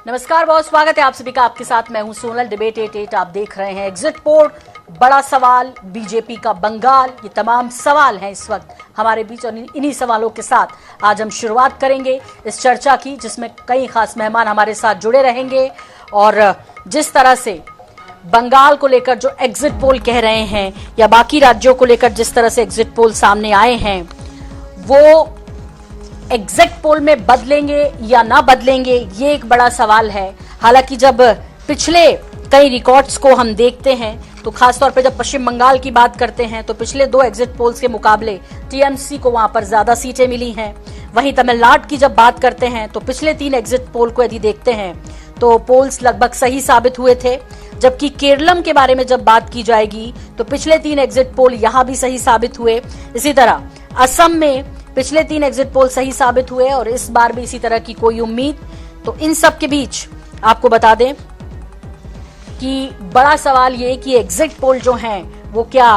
नमस्कार, बहुत स्वागत है आप सभी का। आपके साथ मैं हूं सोनल। डिबेट 88 आप देख रहे हैं। एग्जिट पोल, बड़ा सवाल, बीजेपी का बंगाल, ये तमाम सवाल हैं इस वक्त हमारे बीच और इन्हीं सवालों के साथ आज हम शुरुआत करेंगे इस चर्चा की, जिसमें कई खास मेहमान हमारे साथ जुड़े रहेंगे। और जिस तरह से बंगाल को लेकर जो एग्जिट पोल कह रहे हैं या बाकी राज्यों को लेकर जिस तरह से एग्जिट पोल सामने आए हैं, वो एग्जिट पोल में बदलेंगे या ना बदलेंगे, ये एक बड़ा सवाल है। हालांकि जब पिछले कई रिकॉर्ड्स को हम देखते हैं तो खासतौर पे जब पश्चिम बंगाल की बात करते हैं तो पिछले 2 एग्जिट पोल्स के मुकाबले टीएमसी को वहां पर ज्यादा सीटें मिली हैं। वहीं तमिलनाडु की जब बात करते हैं तो पिछले 3 एग्जिट पोल को यदि देखते हैं तो पोल्स लगभग सही साबित हुए थे। जबकि केरलम के बारे में जब बात की जाएगी तो पिछले 3 एग्जिट पोल यहां भी सही साबित हुए। इसी तरह असम में पिछले 3 एग्जिट पोल सही साबित हुए और इस बार भी इसी तरह की कोई उम्मीद। तो इन सब के बीच आपको बता दें कि बड़ा सवाल ये कि एग्जिट पोल जो हैं वो क्या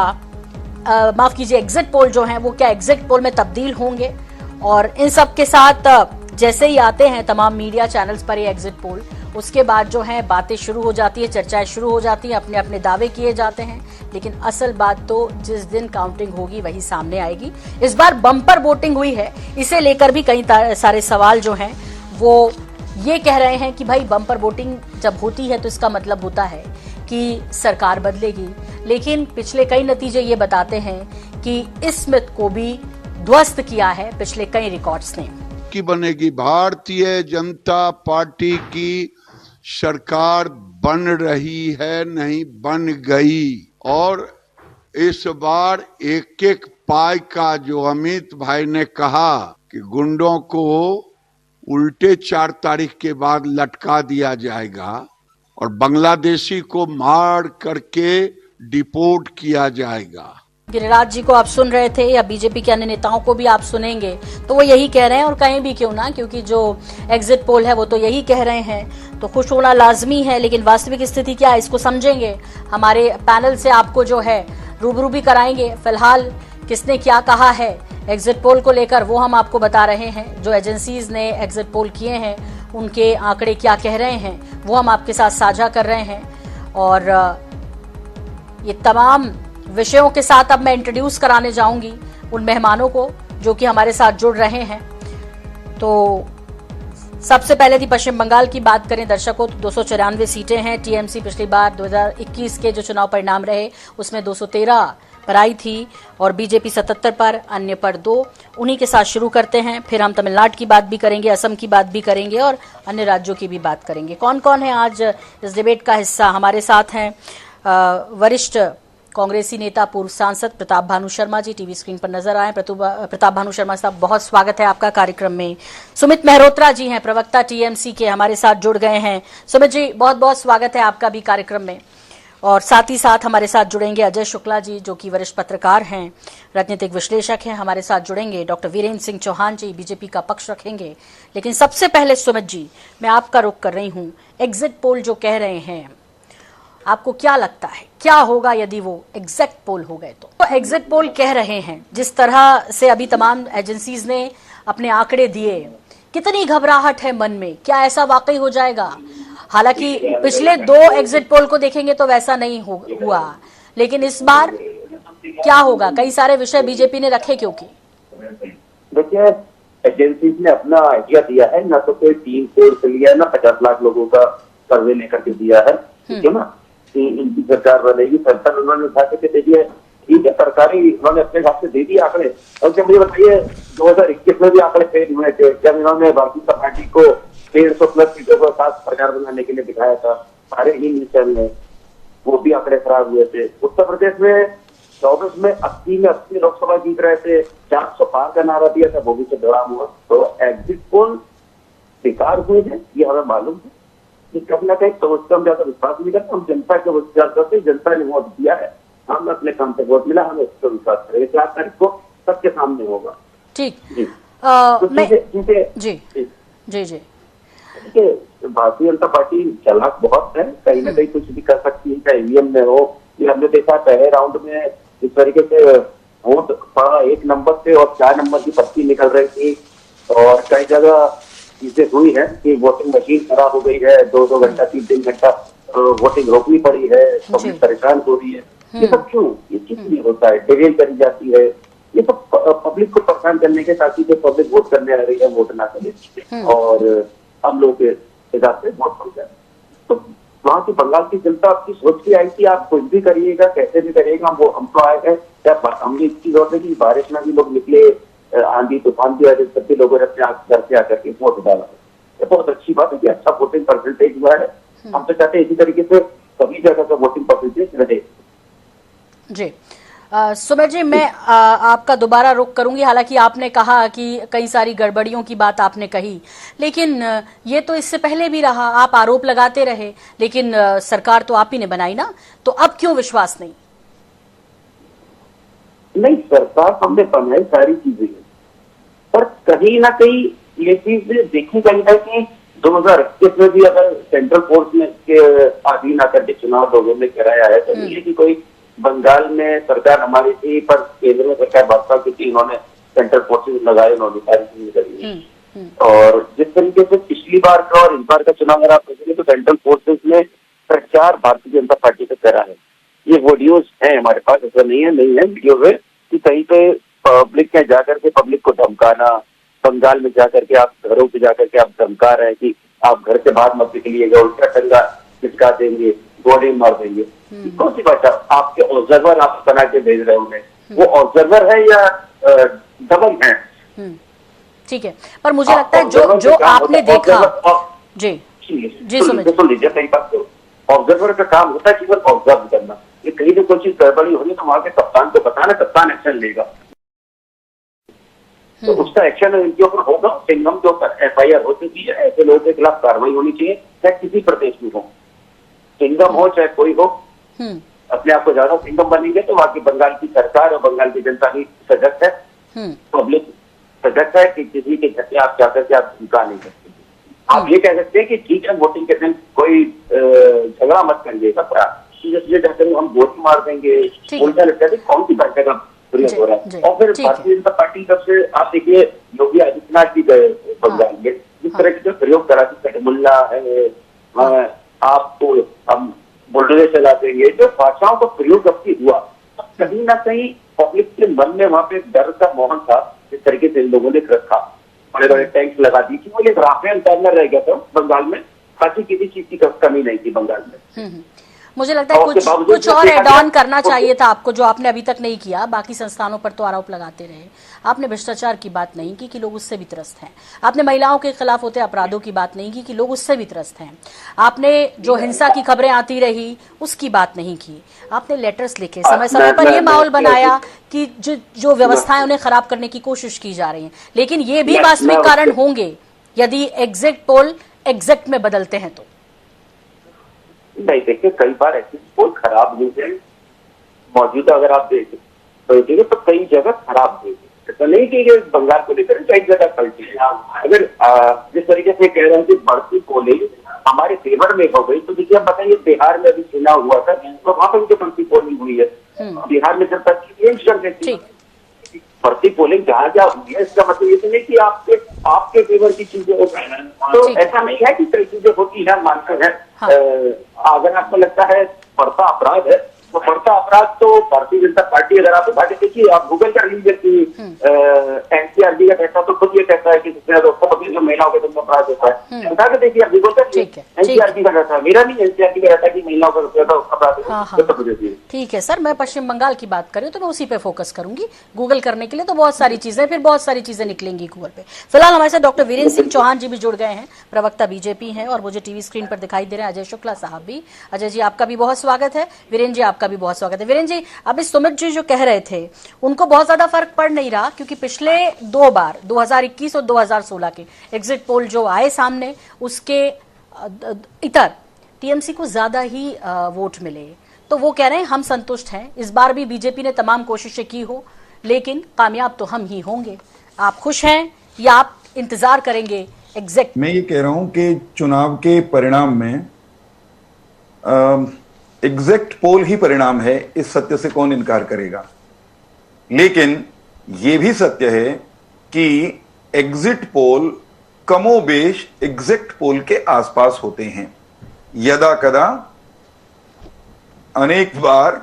माफ कीजिए एग्जिट पोल जो हैं वो क्या एग्जिट पोल में तब्दील होंगे। और इन सब के साथ जैसे ही आते हैं तमाम मीडिया चैनल्स पर ये एग्जिट पोल, उसके बाद जो है बातें शुरू हो जाती है, चर्चाएं शुरू हो जाती हैं, अपने अपने दावे किए जाते हैं। लेकिन असल बात तो जिस दिन काउंटिंग होगी वही सामने आएगी। इस बार बम्पर वोटिंग हुई है, इसे लेकर भी कई सारे सवाल जो हैं वो ये कह रहे हैं कि भाई बम्पर वोटिंग जब होती है तो इसका मतलब होता है कि सरकार बदलेगी। लेकिन पिछले कई नतीजे ये बताते हैं कि इस मिथ को भी ध्वस्त किया है पिछले कई रिकॉर्ड्स ने। की बनेगी भारतीय जनता पार्टी की सरकार बन रही है, नहीं बन गई। और इस बार एक एक पाई का जो अमित भाई ने कहा कि गुंडों को उल्टे 4 तारीख के बाद लटका दिया जाएगा और बांग्लादेशी को मार करके डिपोर्ट किया जाएगा। गिरिराज जी को आप सुन रहे थे या बीजेपी के अन्य नेताओं को भी आप सुनेंगे तो वो यही कह रहे हैं, और कहीं भी क्यों ना, क्योंकि जो एग्जिट पोल है वो तो यही कह रहे हैं। तो खुश होना लाजमी है, लेकिन वास्तविक स्थिति क्या है इसको समझेंगे। हमारे पैनल से आपको जो है रूबरू भी कराएंगे। फिलहाल किसने क्या कहा है एग्जिट पोल को लेकर वो हम आपको बता रहे हैं। जो एजेंसीज ने एग्जिट पोल किए हैं उनके आंकड़े क्या कह रहे हैं वो हम आपके साथ साझा कर रहे हैं। और ये तमाम विषयों के साथ अब मैं इंट्रोड्यूस कराने जाऊंगी उन मेहमानों को जो कि हमारे साथ जुड़ रहे हैं। तो सबसे पहले यदि पश्चिम बंगाल की बात करें दर्शकों तो 294 सीटें हैं। टीएमसी पिछली बार 2021 के जो चुनाव परिणाम रहे उसमें 213 पर आई थी और बीजेपी 77 पर, अन्य पर 2। उन्हीं के साथ शुरू करते हैं, फिर हम तमिलनाडु की बात भी करेंगे, असम की बात भी करेंगे और अन्य राज्यों की भी बात करेंगे। कौन कौन है आज इस डिबेट का हिस्सा? हमारे साथ हैं वरिष्ठ कांग्रेसी नेता पूर्व सांसद प्रताप भानु शर्मा जी, टीवी स्क्रीन पर नजर आए। प्रताप भानु शर्मा साहब, बहुत स्वागत है आपका कार्यक्रम में। सुमित मेहरोत्रा जी हैं, प्रवक्ता टीएमसी के, हमारे साथ जुड़ गए हैं। सुमित जी, बहुत बहुत स्वागत है आपका भी कार्यक्रम में। और साथ ही साथ हमारे साथ जुड़ेंगे अजय शुक्ला जी जो कि वरिष्ठ पत्रकार हैं, राजनीतिक विश्लेषक हैं, हमारे साथ जुड़ेंगे। डॉक्टर वीरेंद्र सिंह चौहान जी बीजेपी का पक्ष रखेंगे। लेकिन सबसे पहले सुमित जी, मैं आपका रुख कर रही हूँ। एग्जिट पोल जो कह रहे हैं, आपको क्या लगता है क्या होगा यदि वो एग्जैक्ट पोल हो गए? तो एग्जिट पोल कह रहे हैं जिस तरह से अभी तमाम एजेंसीज ने अपने आंकड़े दिए, कितनी घबराहट है मन में? क्या ऐसा वाकई हो जाएगा? हालांकि पिछले 2 एग्जिट पोल को देखेंगे तो वैसा नहीं हुआ, लेकिन इस बार क्या होगा? कई सारे विषय बीजेपी ने रखे, क्योंकि देखिए एजेंसीज ने अपना आइडिया दिया है, ना तो कोई 3 कोर्स लिया है, ना 50 लाख लोगों का सर्वे लेकर के दिया है, ठीक है ना। इनकी सरकार बनेगी, सरकार उन्होंने उठा के दे दिया, ठीक है, सरकारी उन्होंने अपने हिसाब से दे दिए आंकड़े। और जब मुझे बताइए 2021 में भी आंकड़े फेल हुए थे, जब इन्होंने भारतीय जनता पार्टी को 150+ सीटों के साथ सरकार बनाने के लिए दिखाया था सारे ही मिशन में, वो भी आंकड़े खराब हुए थे। उत्तर प्रदेश में 24 में 80 में 80 लोकसभा जीत रहे थे, 400 पार का नारा दिया था, वो भी चढ़ाम हुआ। तो एग्जिट पोल बेकार हुए हैं, ये हमें मालूम है। कभी ना कहीं तो उसका हम ज्यादा विश्वास नहीं करते, हम जनता के विश्वास करते, जनता ने वोट दिया है, हम अपने काम से वोट मिला, हमें उसका विश्वास करेंगे। 4 तारीख को सबके सामने होगा। ठीक जी, जी देखिए भारतीय जनता पार्टी चालाक बहुत है, कहीं ना कहीं कुछ भी कर सकती है, चाहे ईवीएम में हो। ये हमने देखा पहले राउंड में इस तरीके से वोट पड़ा 1 नंबर से और 4 नंबर की पर्ची निकल रही थी, और कई जगह चीजें हुई है कि वोटिंग मशीन खराब हो गई है, 2-2 घंटा 3-3 घंटा वोटिंग रोकनी पड़ी है, पब्लिक परेशान हो रही है, ये सब क्यों? ये किस लिए होता है? डिटेल करी जाती है, ये सब पब्लिक को परेशान करने के साथ ही जो पब्लिक वोट करने आ रही है वोट ना करे और हम लोग के हिसाब से वोट हो जाए। तो वहाँ की बंगाल की जनता आपकी सोच के आई कि आप कुछ भी करिएगा, कैसे भी करिएगा, वो हम तो आए हैं। हमने इस चीज और की बारिश में भी लोग निकले, आंधी तूफान भी आए, सभी लोगों ने अपने घर से आकर के वोट डाला। ये बहुत अच्छी बात है कि अच्छा वोटिंग परसेंटेज हुआ है। हम तो चाहते हैं इसी तरीके से सभी जगह का वोटिंग परसेंटेज रहे। जी सुमित जी, मैं आपका दोबारा रुख करूंगी। हालांकि आपने कहा कि कई सारी गड़बड़ियों की बात आपने कही, लेकिन ये तो इससे पहले भी रहा, आप आरोप लगाते रहे, लेकिन सरकार तो आप ही ने बनाई ना, तो अब क्यों विश्वास नहीं? नहीं, सरकार हमने बनाई सारी चीजें, पर कहीं ना कहीं ये चीज देखी गई है कि 2021 में भी अगर सेंट्रल फोर्स में के अधीन आकर के चुनाव लोगों ने कराया है, तो ये कि कोई बंगाल में सरकार हमारी थी पर केंद्र में सरकार भाजपा की थी, इन्होंने सेंट्रल फोर्सेज लगाए, उन्होंने सारी चीजें करी। और जिस तरीके से पिछली बार का और इस बार का चुनाव अगर आप देखेंगे तो सेंट्रल फोर्सेज ने प्रचार भारतीय जनता पार्टी का करा है। ये वीडियोज है हमारे पास, ऐसा नहीं है वीडियो है कि कहीं पे पब्लिक में जाकर के पब्लिक को धमकाना, बंगाल में जाकर के आप घरों पे जाकर के आप धमका रहे हैं कि आप घर से बाहर मत निकलिएगा, उल्टा टंगा चिपका देंगे, गोली मार देंगे। कौन सी भाषा? आपके ऑब्जर्वर आप बना के भेज रहे होंगे, वो ऑब्जर्वर है या दबंग है? ठीक है, पर मुझे लगता है जो आपने देखा जी सुन लीजिए, कई बात तो ऑब्जर्वर का काम होता है केवल ऑब्जर्व करना। ये कहीं भी कोई चीज गड़बड़ी होगी तो वहां के कप्तान को बताना, कप्तान एक्शन लेगा, तो उसका एक्शन इनके ऊपर होगा। सिंघम के ऊपर FIR हो चुकी है, ऐसे लोगों के खिलाफ कार्रवाई होनी चाहिए, चाहे किसी प्रदेश में हो, सिंघम हो चाहे कोई हो। अपने आप को ज्यादा सिंघम बनेंगे तो वहां की बंगाल की सरकार और बंगाल की जनता भी सजग है, पब्लिक सजग है कि किसी के घर से आप जाकर के आप धमका नहीं सकते। आप ये कह सकते हैं कि ठीक है, वोटिंग के दिन कोई झगड़ा मत करिएगा, जाकर हम गोली मार देंगे, उल्टा लगता है कौन सी भाषा का प्रयोग हो रहा है। और फिर भारतीय जनता पार्टी तब से आप देखिए योगी आदित्यनाथ भी गए बंगाल में, जिस तरह के प्रयोग करा कि मुल्ला है, आपको हम बुलडोजर चला देंगे, जो भाषाओं का प्रयोग अब की हुआ, कहीं ना कहीं पब्लिक के मन में वहां पे डर का माहौल था। जिस तरीके से इन लोगों ने रखा, बड़े बड़े टैंक्स लगा दी कि वो ये राफेल टर्नर रह गया था बंगाल में, बाकी किसी चीज की कमी नहीं थी बंगाल में। मुझे लगता है कुछ और एड ऑन करना चाहिए था आपको, जो आपने अभी तक नहीं किया। बाकी संस्थानों पर तो आरोप लगाते रहे, आपने भ्रष्टाचार की बात नहीं की कि लोग उससे भी त्रस्त हैं, आपने महिलाओं के खिलाफ होते अपराधों की बात नहीं की कि लोग उससे भी त्रस्त हैं, आपने जो हिंसा की खबरें आती रही उसकी बात नहीं की, आपने लेटर्स लिखे, समय समय पर यह माहौल बनाया कि जो व्यवस्थाएं उन्हें खराब करने की कोशिश की जा रही है। लेकिन ये भी वास्तविक कारण होंगे यदि एग्जिट पोल एग्जैक्ट में बदलते हैं तो। नहीं, देखिए कई बार ऐसे पोल खराब हुए हैं, मौजूदा अगर आप देखेंगे तो कई जगह खराब हुए, ऐसा नहीं कि बंगाल को लेकर कई जगह पलटी है। अगर जिस तरीके से कह रहे हैं कि बढ़ती पोलिंग हमारे फेवर में हो गई, तो देखिए आप बताइए बिहार में भी चुनाव हुआ था तो वहां पर जो बढ़ती पोलिंग हुई है, बिहार में जनता की बढ़ती पोलिंग जहाँ जहाँ हुई है, इसका मतलब ये नहीं कि आपके फेवर की चीजें हो, तो ऐसा नहीं है कि कई चीजें होती है, मानते हैं। अगर आपको लगता है बढ़ता अपराध है तो बढ़ता अपराध तो भारतीय जनता पार्टी, अगर आप बात देखिए, आप गूगल कर लीजिए कि NCRB का कहता तो खुद ये कहता है कि जो महिलाओं के साथ अपराध होता है, बता के देखिए, आप गूगल कर NCRB का कहता है, मेरा नहीं, NCRB का कहता है कि महिलाओं का अपराध। ठीक है सर, मैं पश्चिम बंगाल की बात करूँ तो मैं उसी पे फोकस करूंगी। गूगल करने के लिए तो बहुत सारी चीजें, फिर बहुत सारी चीजें निकलेंगी गूगल पे। फिलहाल हमारे साथ डॉक्टर वीरेंद्र सिंह चौहान जी भी जुड़ गए हैं, प्रवक्ता BJP हैं, और मुझे टीवी स्क्रीन पर दिखाई दे रहे हैं अजय शुक्ला साहब भी। अजय जी आपका भी बहुत स्वागत है, वीरेंद्र जी आपका भी बहुत स्वागत है। वीरेंद्र जी, अभी सुमित जी जो कह रहे थे उनको बहुत ज्यादा फर्क पड़ नहीं रहा, क्योंकि पिछले 2 बार 2021 और 2016 के एग्जिट पोल जो आए सामने, उसके इतर TMC को ज्यादा ही वोट मिले, तो वो कह रहे हैं हम संतुष्ट हैं। इस बार भी BJP ने तमाम कोशिशें की हो, लेकिन कामयाब तो हम ही होंगे। आप खुश हैं या आप इंतजार करेंगे एग्जैक्ट? मैं ये कह रहा हूं कि चुनाव के परिणाम में एग्जैक्ट पोल ही परिणाम है, इस सत्य से कौन इनकार करेगा। लेकिन यह भी सत्य है कि एग्जिट पोल कमोबेश एग्जिट पोल के आसपास होते हैं। यदा कदा अनेक बार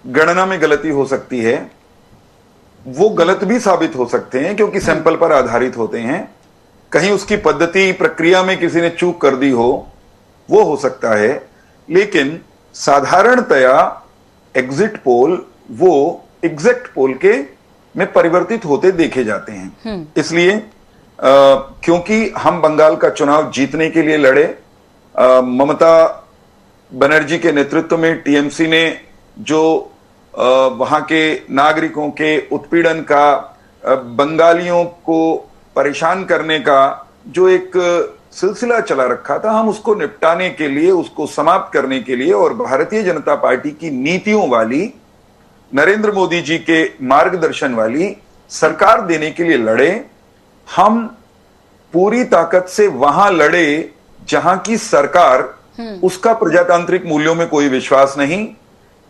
गणना में गलती हो सकती है, वो गलत भी साबित हो सकते हैं क्योंकि सैंपल पर आधारित होते हैं। कहीं उसकी पद्धति प्रक्रिया में किसी ने चूक कर दी हो, वो हो सकता है, लेकिन साधारणतया एग्जिट पोल वो एग्जैक्ट पोल के में परिवर्तित होते देखे जाते हैं। इसलिए क्योंकि हम बंगाल का चुनाव जीतने के लिए लड़े, ममता बनर्जी के नेतृत्व में टीएमसी ने जो वहां के नागरिकों के उत्पीड़न का, बंगालियों को परेशान करने का जो एक सिलसिला चला रखा था, हम उसको निपटाने के लिए, उसको समाप्त करने के लिए और भारतीय जनता पार्टी की नीतियों वाली, नरेंद्र मोदी जी के मार्गदर्शन वाली सरकार देने के लिए लड़े। हम पूरी ताकत से वहां लड़े जहां की सरकार, उसका प्रजातांत्रिक मूल्यों में कोई विश्वास नहीं,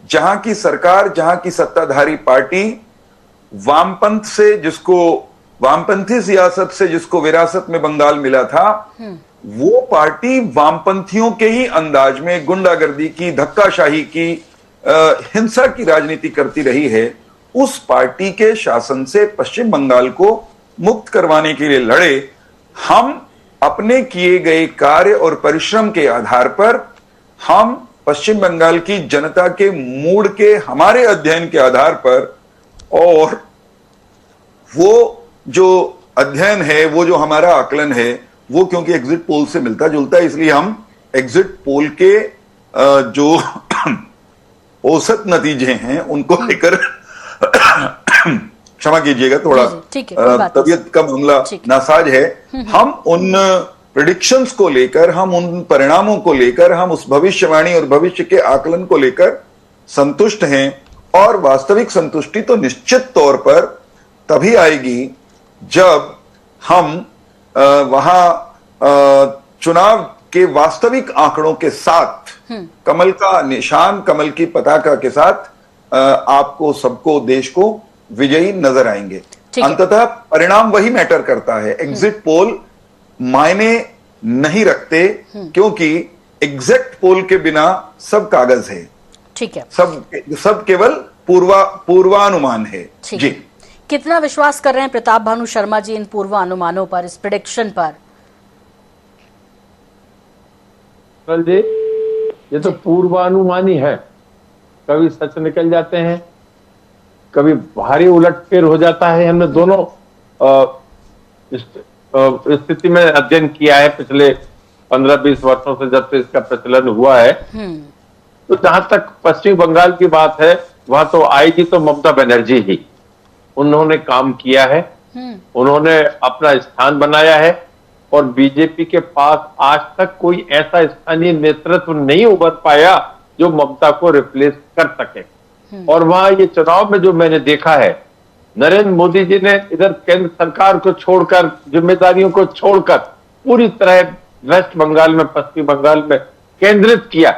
जहां की सरकार, जहां की सत्ताधारी पार्टी वामपंथ से, जिसको वामपंथी सियासत से जिसको विरासत में बंगाल मिला था, वो पार्टी वामपंथियों के ही अंदाज में गुंडागर्दी की, धक्काशाही की, हिंसा की राजनीति करती रही है। उस पार्टी के शासन से पश्चिम बंगाल को मुक्त करवाने के लिए लड़े। हम अपने किए गए कार्य और परिश्रम के आधार पर, हम पश्चिम बंगाल की जनता के मूड के हमारे अध्ययन के आधार पर, और वो जो अध्ययन है, वो जो हमारा आकलन है, वो क्योंकि एग्जिट पोल से मिलता जुलता है, इसलिए हम एग्जिट पोल के जो औसत नतीजे हैं उनको लेकर क्षमा कीजिएगा, थोड़ा तबीयत का मामला नासाज है। हम उन प्रेडिक्शंस को लेकर, हम उन परिणामों को लेकर, हम उस भविष्यवाणी और भविष्य के आकलन को लेकर संतुष्ट हैं, और वास्तविक संतुष्टि तो निश्चित तौर पर तभी आएगी जब हम वहां चुनाव के वास्तविक आंकड़ों के साथ, कमल का निशान, कमल की पताका के साथ आपको, सबको, देश को विजयी नजर आएंगे। अंततः परिणाम वही मैटर करता है। एग्जिट पोल मायने नहीं रखते, क्योंकि एग्जैक्ट पोल के बिना सब कागज है। ठीक है, सब केवल पूर्वानुमान है। जी, कितना विश्वास कर रहे हैं प्रताप भानु शर्मा जी इन पूर्वानुमानों पर, इस प्रेडिक्शन पर? जी, ये तो पूर्वानुमान ही है। कभी सच निकल जाते हैं, कभी भारी उलटफेर हो जाता है। हमने दोनों स्थिति में अध्ययन किया है पिछले 15-20 वर्षों से, जब से इसका प्रचलन हुआ है। तो जहां तक पश्चिम बंगाल की बात है, वहां तो आएगी तो ममता बनर्जी ही। उन्होंने काम किया है, उन्होंने अपना स्थान बनाया है, और बीजेपी के पास आज तक कोई ऐसा स्थानीय नेतृत्व नहीं उभर पाया जो ममता को रिप्लेस कर सके। और वहां ये चुनाव में जो मैंने देखा है, नरेंद्र मोदी जी ने इधर केंद्र सरकार को छोड़कर, जिम्मेदारियों को छोड़कर पूरी तरह वेस्ट बंगाल में, पश्चिम बंगाल में केंद्रित किया।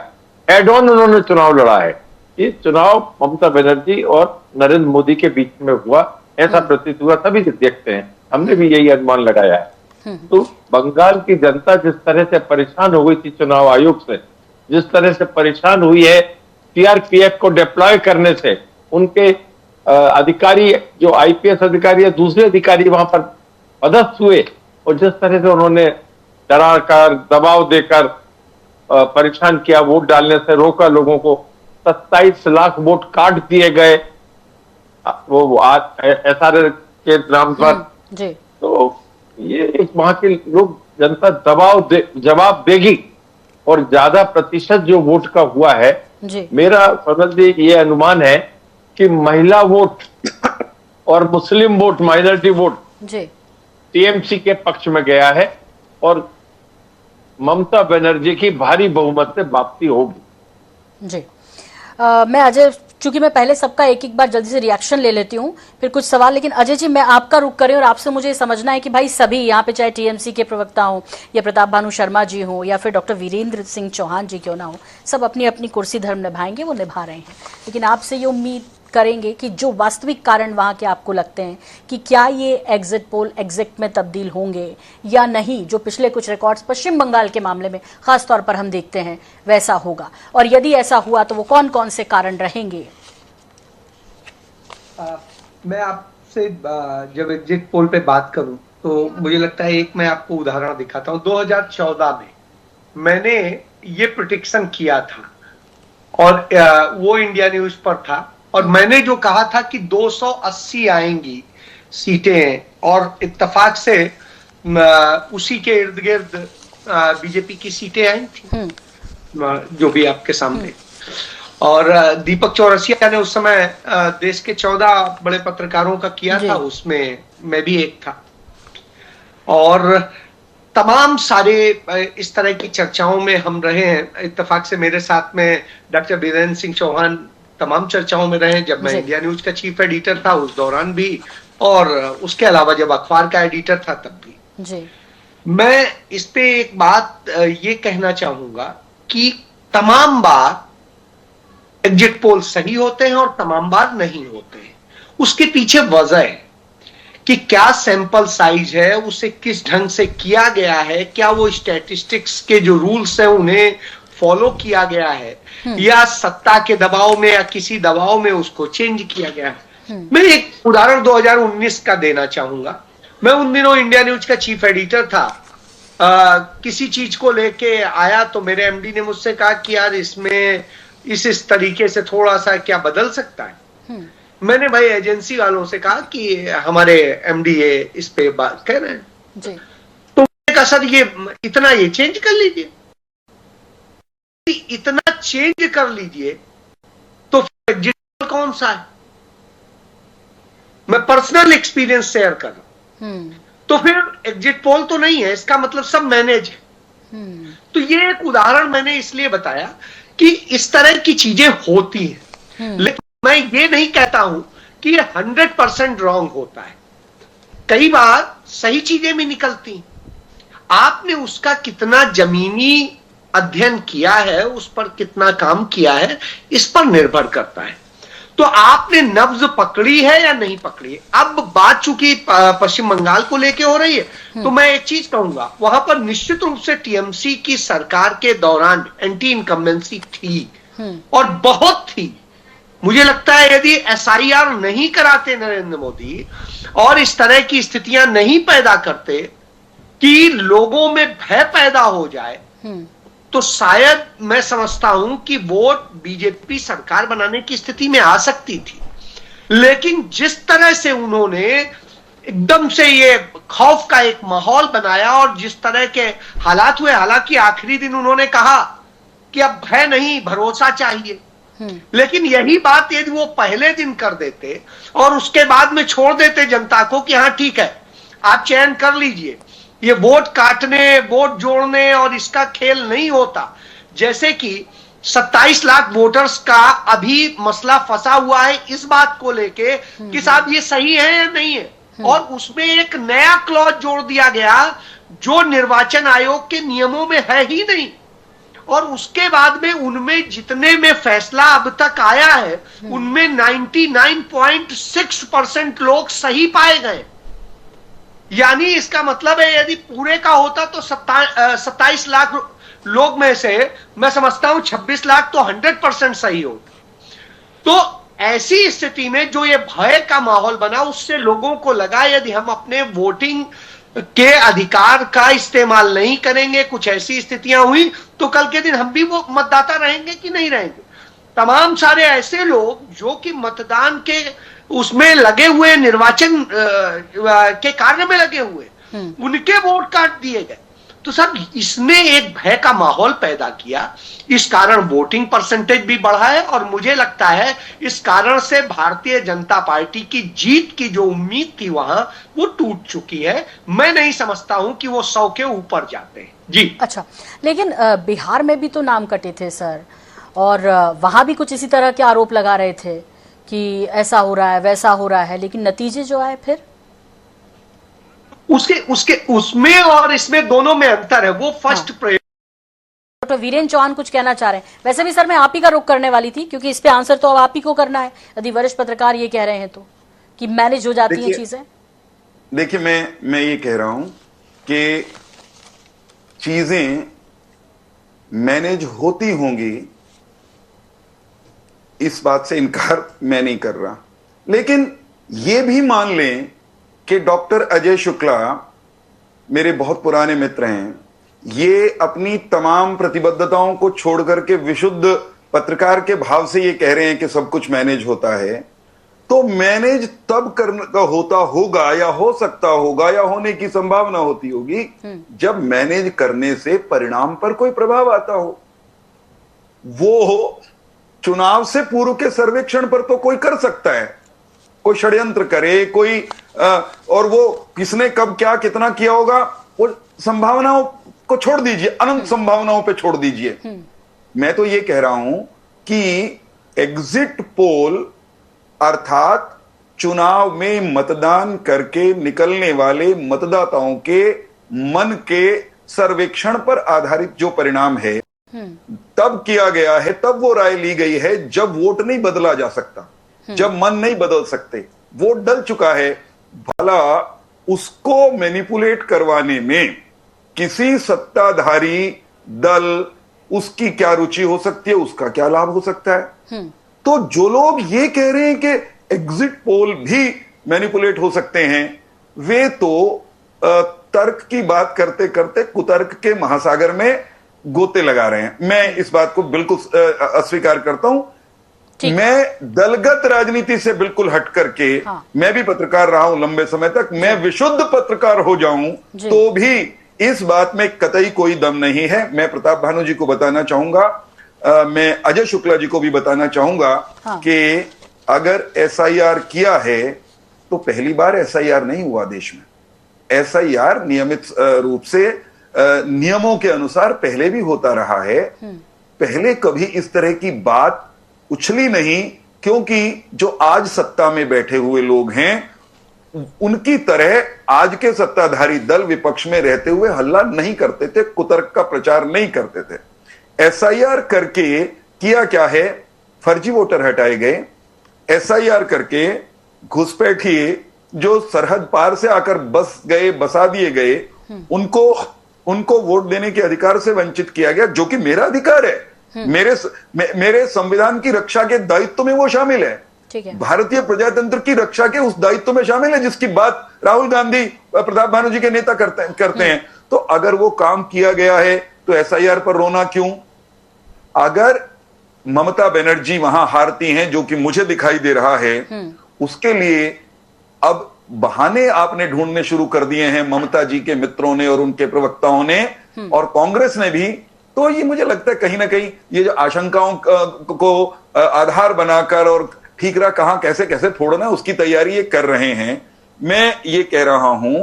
एड ऑन उन्होंने चुनाव लड़ा है। ये चुनाव ममता बनर्जी और नरेंद्र मोदी के बीच में हुआ, ऐसा प्रतीत हुआ। सभी देखते हैं, हमने भी यही अनुमान लगाया है। तो बंगाल की जनता जिस तरह से परेशान हो गई थी चुनाव आयोग से, जिस तरह से परेशान हुई है सीआरपीएफ को डिप्लॉय करने से, उनके अधिकारी, जो आईपीएस अधिकारी या दूसरे अधिकारी वहां पर पदस्थ हुए, और जिस तरह से उन्होंने डरा कर, दबाव देकर परेशान किया, वोट डालने से रोका लोगों को। 27 लाख वोट काट दिए गए वो एसआरए के नाम पर। तो ये एक वहां के लोग, जनता जवाब देगी, और ज्यादा प्रतिशत जो वोट का हुआ है, मेरा फजल जी ये अनुमान है कि महिला वोट और मुस्लिम वोट, माइनॉरिटी वोट टीएमसी के पक्ष में गया है, और ममता बनर्जी की भारी बहुमत से वापसी होगी। जी, मैं अजय, चूंकि मैं पहले सबका एक एक बार जल्दी से रिएक्शन ले लेती हूँ, फिर कुछ सवाल, लेकिन अजय जी मैं आपका रुख करें और आपसे मुझे समझना है कि भाई सभी यहाँ पे, चाहे टीएमसी के प्रवक्ता हो या प्रताप भानु शर्मा जी हो या फिर डॉक्टर वीरेंद्र सिंह चौहान जी क्यों ना हो, सब अपनी अपनी कुर्सी धर्म निभाएंगे, वो निभा रहे हैं। लेकिन आपसे ये उम्मीद करेंगे कि जो वास्तविक कारण वहां के आपको लगते हैं कि क्या ये एग्जिट पोल एग्जिट में तब्दील होंगे या नहीं, जो पिछले कुछ रिकॉर्ड्स पश्चिम बंगाल के मामले में खास तौर पर हम देखते हैं वैसा होगा, और यदि ऐसा हुआ तो वो कौन कौन से कारण रहेंगे? मैं आपसे जब एग्जिट पोल पे बात करूं तो मुझे लगता है, एक मैं आपको उदाहरण दिखाता हूं। 2014 में मैंने ये प्रेडिक्शन किया था और वो इंडिया न्यूज पर था, और मैंने जो कहा था कि 280 आएंगी सीटें, और इत्तेफाक से उसी के इर्द गिर्द बीजेपी की सीटें आई थी, जो भी आपके सामने। और दीपक चौरसिया ने उस समय देश के 14 बड़े पत्रकारों का किया था, उसमें मैं भी एक था। और तमाम सारे इस तरह की चर्चाओं में हम रहे हैं। इत्तेफाक से मेरे साथ में डॉक्टर बीरेन्द्र सिंह चौहान तमाम चर्चाओं में रहे, जब मैं इंडिया न्यूज का चीफ एडिटर था उस दौरान भी, और उसके अलावा जब अखबार का एडिटर था तब भी जी। मैं इस पे एक बात ये कहना चाहूंगा कि तमाम बार एग्जिट पोल सही होते हैं और तमाम बार नहीं होते हैं। उसके पीछे वजह है कि क्या सैंपल साइज है, उसे किस ढंग से किया गया है, क्या वो स्टैटिस्टिक्स के जो रूल्स हैं उन्हें फॉलो किया गया है, या सत्ता के दबाव में या किसी दबाव में उसको चेंज किया गया है। मैं एक उदाहरण 2019 का देना चाहूंगा। मैं उन दिनों इंडिया न्यूज का चीफ एडिटर था। किसी चीज को लेके आया तो मेरे एमडी ने मुझसे कहा कि यार इसमें इस तरीके से थोड़ा सा क्या बदल सकता है। मैंने भाई एजेंसी वालों से कहा कि हमारे एमडी इस पे बात कह रहे हैं जी। तो मैंने कहा सर ये इतना ये चेंज कर लीजिए, इतना चेंज कर लीजिए, तो फिर एग्जिट कौन सा है? मैं पर्सनल एक्सपीरियंस शेयर कर रहा हूं। तो फिर एग्जिट पोल तो नहीं है, इसका मतलब सब मैनेज है। तो ये एक उदाहरण मैंने इसलिए बताया कि इस तरह की चीजें होती हैं, लेकिन मैं ये नहीं कहता हूं कि ये 100% रॉन्ग होता है। कई बार सही चीजें भी निकलती, आपने उसका कितना जमीनी अध्ययन किया है, उस पर कितना काम किया है, इस पर निर्भर करता है। तो आपने नब्ज पकड़ी है या नहीं पकड़ी है। अब बात चूंकि पश्चिम बंगाल को लेके हो रही है, तो मैं एक चीज कहूंगा, वहां पर निश्चित रूप से टीएमसी की सरकार के दौरान एंटी इनकम्बेंसी थी और बहुत थी। मुझे लगता है यदि एसआईआर नहीं कराते नरेंद्र मोदी और इस तरह की स्थितियां नहीं पैदा करते कि लोगों में भय पैदा हो जाए, तो शायद मैं समझता हूं कि वोट बीजेपी सरकार बनाने की स्थिति में आ सकती थी। लेकिन जिस तरह से उन्होंने एकदम से ये खौफ का एक माहौल बनाया और जिस तरह के हालात हुए, हालांकि आखिरी दिन उन्होंने कहा कि अब भय नहीं, भरोसा चाहिए, लेकिन यही बात यदि वो पहले दिन कर देते और उसके बाद में छोड़ देते जनता को कि हाँ ठीक है आप चयन कर लीजिए, ये वोट काटने, वोट जोड़ने और इसका खेल नहीं होता। जैसे कि 27 लाख वोटर्स का अभी मसला फंसा हुआ है इस बात को लेके कि साहब ये सही है या नहीं है, और उसमें एक नया क्लॉज जोड़ दिया गया जो निर्वाचन आयोग के नियमों में है ही नहीं। और उसके बाद में उनमें जितने में फैसला अब तक आया है उनमें 99.6% लोग सही पाए गए। यानी इसका मतलब है यदि पूरे का होता तो 27 लाख लोग में से मैं समझता हूं 26 लाख तो 100% सही होता। तो ऐसी स्थिति में जो ये भय का माहौल बना, उससे लोगों को लगा यदि हम अपने वोटिंग के अधिकार का इस्तेमाल नहीं करेंगे, कुछ ऐसी स्थितियां हुई तो कल के दिन हम भी वो मतदाता रहेंगे कि नहीं रहेंगे। तमाम सारे ऐसे लोग जो कि मतदान के उसमें लगे हुए, निर्वाचन के कार्य में लगे हुए, उनके वोट काट दिए गए। तो सब इसने एक भय का माहौल पैदा किया, इस कारण वोटिंग परसेंटेज भी बढ़ा है। और मुझे लगता है इस कारण से भारतीय जनता पार्टी की जीत की जो उम्मीद थी वहां, वो टूट चुकी है। मैं नहीं समझता हूं कि वो 100 के ऊपर जाते हैं जी। अच्छा, लेकिन बिहार में भी तो नाम कटे थे सर, और वहां भी कुछ इसी तरह के आरोप लगा रहे थे कि ऐसा हो रहा है, वैसा हो रहा है, लेकिन नतीजे जो आए फिर उसके उसमें और इसमें दोनों में अंतर है। वो फर्स्ट डॉक्टर वीरेंद्र चौहान कुछ कहना चाह रहे हैं। वैसे भी सर मैं आप ही का रुख करने वाली थी, क्योंकि इस पे आंसर तो अब आप ही को करना है, यदि वरिष्ठ पत्रकार ये कह रहे हैं तो कि मैनेज हो जाती हैं चीजें। देखिए, मैं ये कह रहा हूं कि चीजें मैनेज होती होंगी, इस बात से इनकार मैं नहीं कर रहा, लेकिन ये भी मान लें कि डॉक्टर अजय शुक्ला मेरे बहुत पुराने मित्र हैं, ये अपनी तमाम प्रतिबद्धताओं को छोड़ करके विशुद्ध पत्रकार के भाव से ये कह रहे हैं कि सब कुछ मैनेज होता है, तो मैनेज तब करने का होता होगा या हो सकता होगा या होने की संभावना होती होगी जब मैनेज करने से परिणाम पर कोई प्रभाव आता हो। वो चुनाव से पूर्व के सर्वेक्षण पर तो कोई कर सकता है, कोई षड्यंत्र करे, कोई और वो किसने कब क्या कितना किया होगा, वो संभावनाओं को छोड़ दीजिए, अनंत संभावनाओं पे छोड़ दीजिए। मैं तो ये कह रहा हूं कि एग्जिट पोल अर्थात चुनाव में मतदान करके निकलने वाले मतदाताओं के मन के सर्वेक्षण पर आधारित जो परिणाम है तब किया गया है, तब वो राय ली गई है जब वोट नहीं बदला जा सकता, जब मन नहीं बदल सकते, वोट डल चुका है। भला उसको मैनिपुलेट करवाने में किसी सत्ताधारी दल, उसकी क्या रुचि हो सकती है, उसका क्या लाभ हो सकता है। तो जो लोग ये कह रहे हैं कि एग्जिट पोल भी मैनिपुलेट हो सकते हैं, वे तो तर्क की बात करते करते कुतर्क के महासागर में गोते लगा रहे हैं। मैं इस बात को बिल्कुल अस्वीकार करता हूं। मैं दलगत राजनीति से बिल्कुल हट करके, मैं भी पत्रकार रहा हूं लंबे समय तक, मैं विशुद्ध पत्रकार हो जाऊं तो भी इस बात में कतई कोई दम नहीं है। मैं प्रताप भानु जी को बताना चाहूंगा, मैं अजय शुक्ला जी को भी बताना चाहूंगा कि अगर एसआईआर किया है तो पहली बार एसआईआर नहीं हुआ देश में। एसआईआर नियमित रूप से नियमों के अनुसार पहले भी होता रहा है। पहले कभी इस तरह की बात उछली नहीं, क्योंकि जो आज सत्ता में बैठे हुए लोग हैं उनकी तरह आज के सत्ताधारी दल विपक्ष में रहते हुए हल्ला नहीं करते थे, कुतर्क का प्रचार नहीं करते थे। एसआईआर करके किया क्या है, फर्जी वोटर हटाए गए। एसआईआर करके घुसपैठिए जो सरहद पार से आकर बस गए, बसा दिए गए, उनको वोट देने के अधिकार से वंचित किया गया, जो कि मेरा अधिकार है। मेरे संविधान की रक्षा के दायित्व में वो शामिल है, भारतीय प्रजातंत्र की रक्षा के उस दायित्व में शामिल है जिसकी बात राहुल गांधी, प्रताप भानु जी के नेता करते हैं। तो अगर वो काम किया गया है तो एसआईआर पर रोना क्यों? अगर ममता बनर्जी वहां हारती हैं, जो कि मुझे दिखाई दे रहा है, उसके लिए अब बहाने आपने ढूंढने शुरू कर दिए हैं ममता जी के मित्रों ने और उनके प्रवक्ताओं ने और कांग्रेस ने भी। तो ये मुझे लगता है कहीं ना कहीं ये जो आशंकाओं को आधार बनाकर और ठीकरा कहां कैसे कैसे फोड़ना है उसकी तैयारी ये कर रहे हैं। मैं ये कह रहा हूं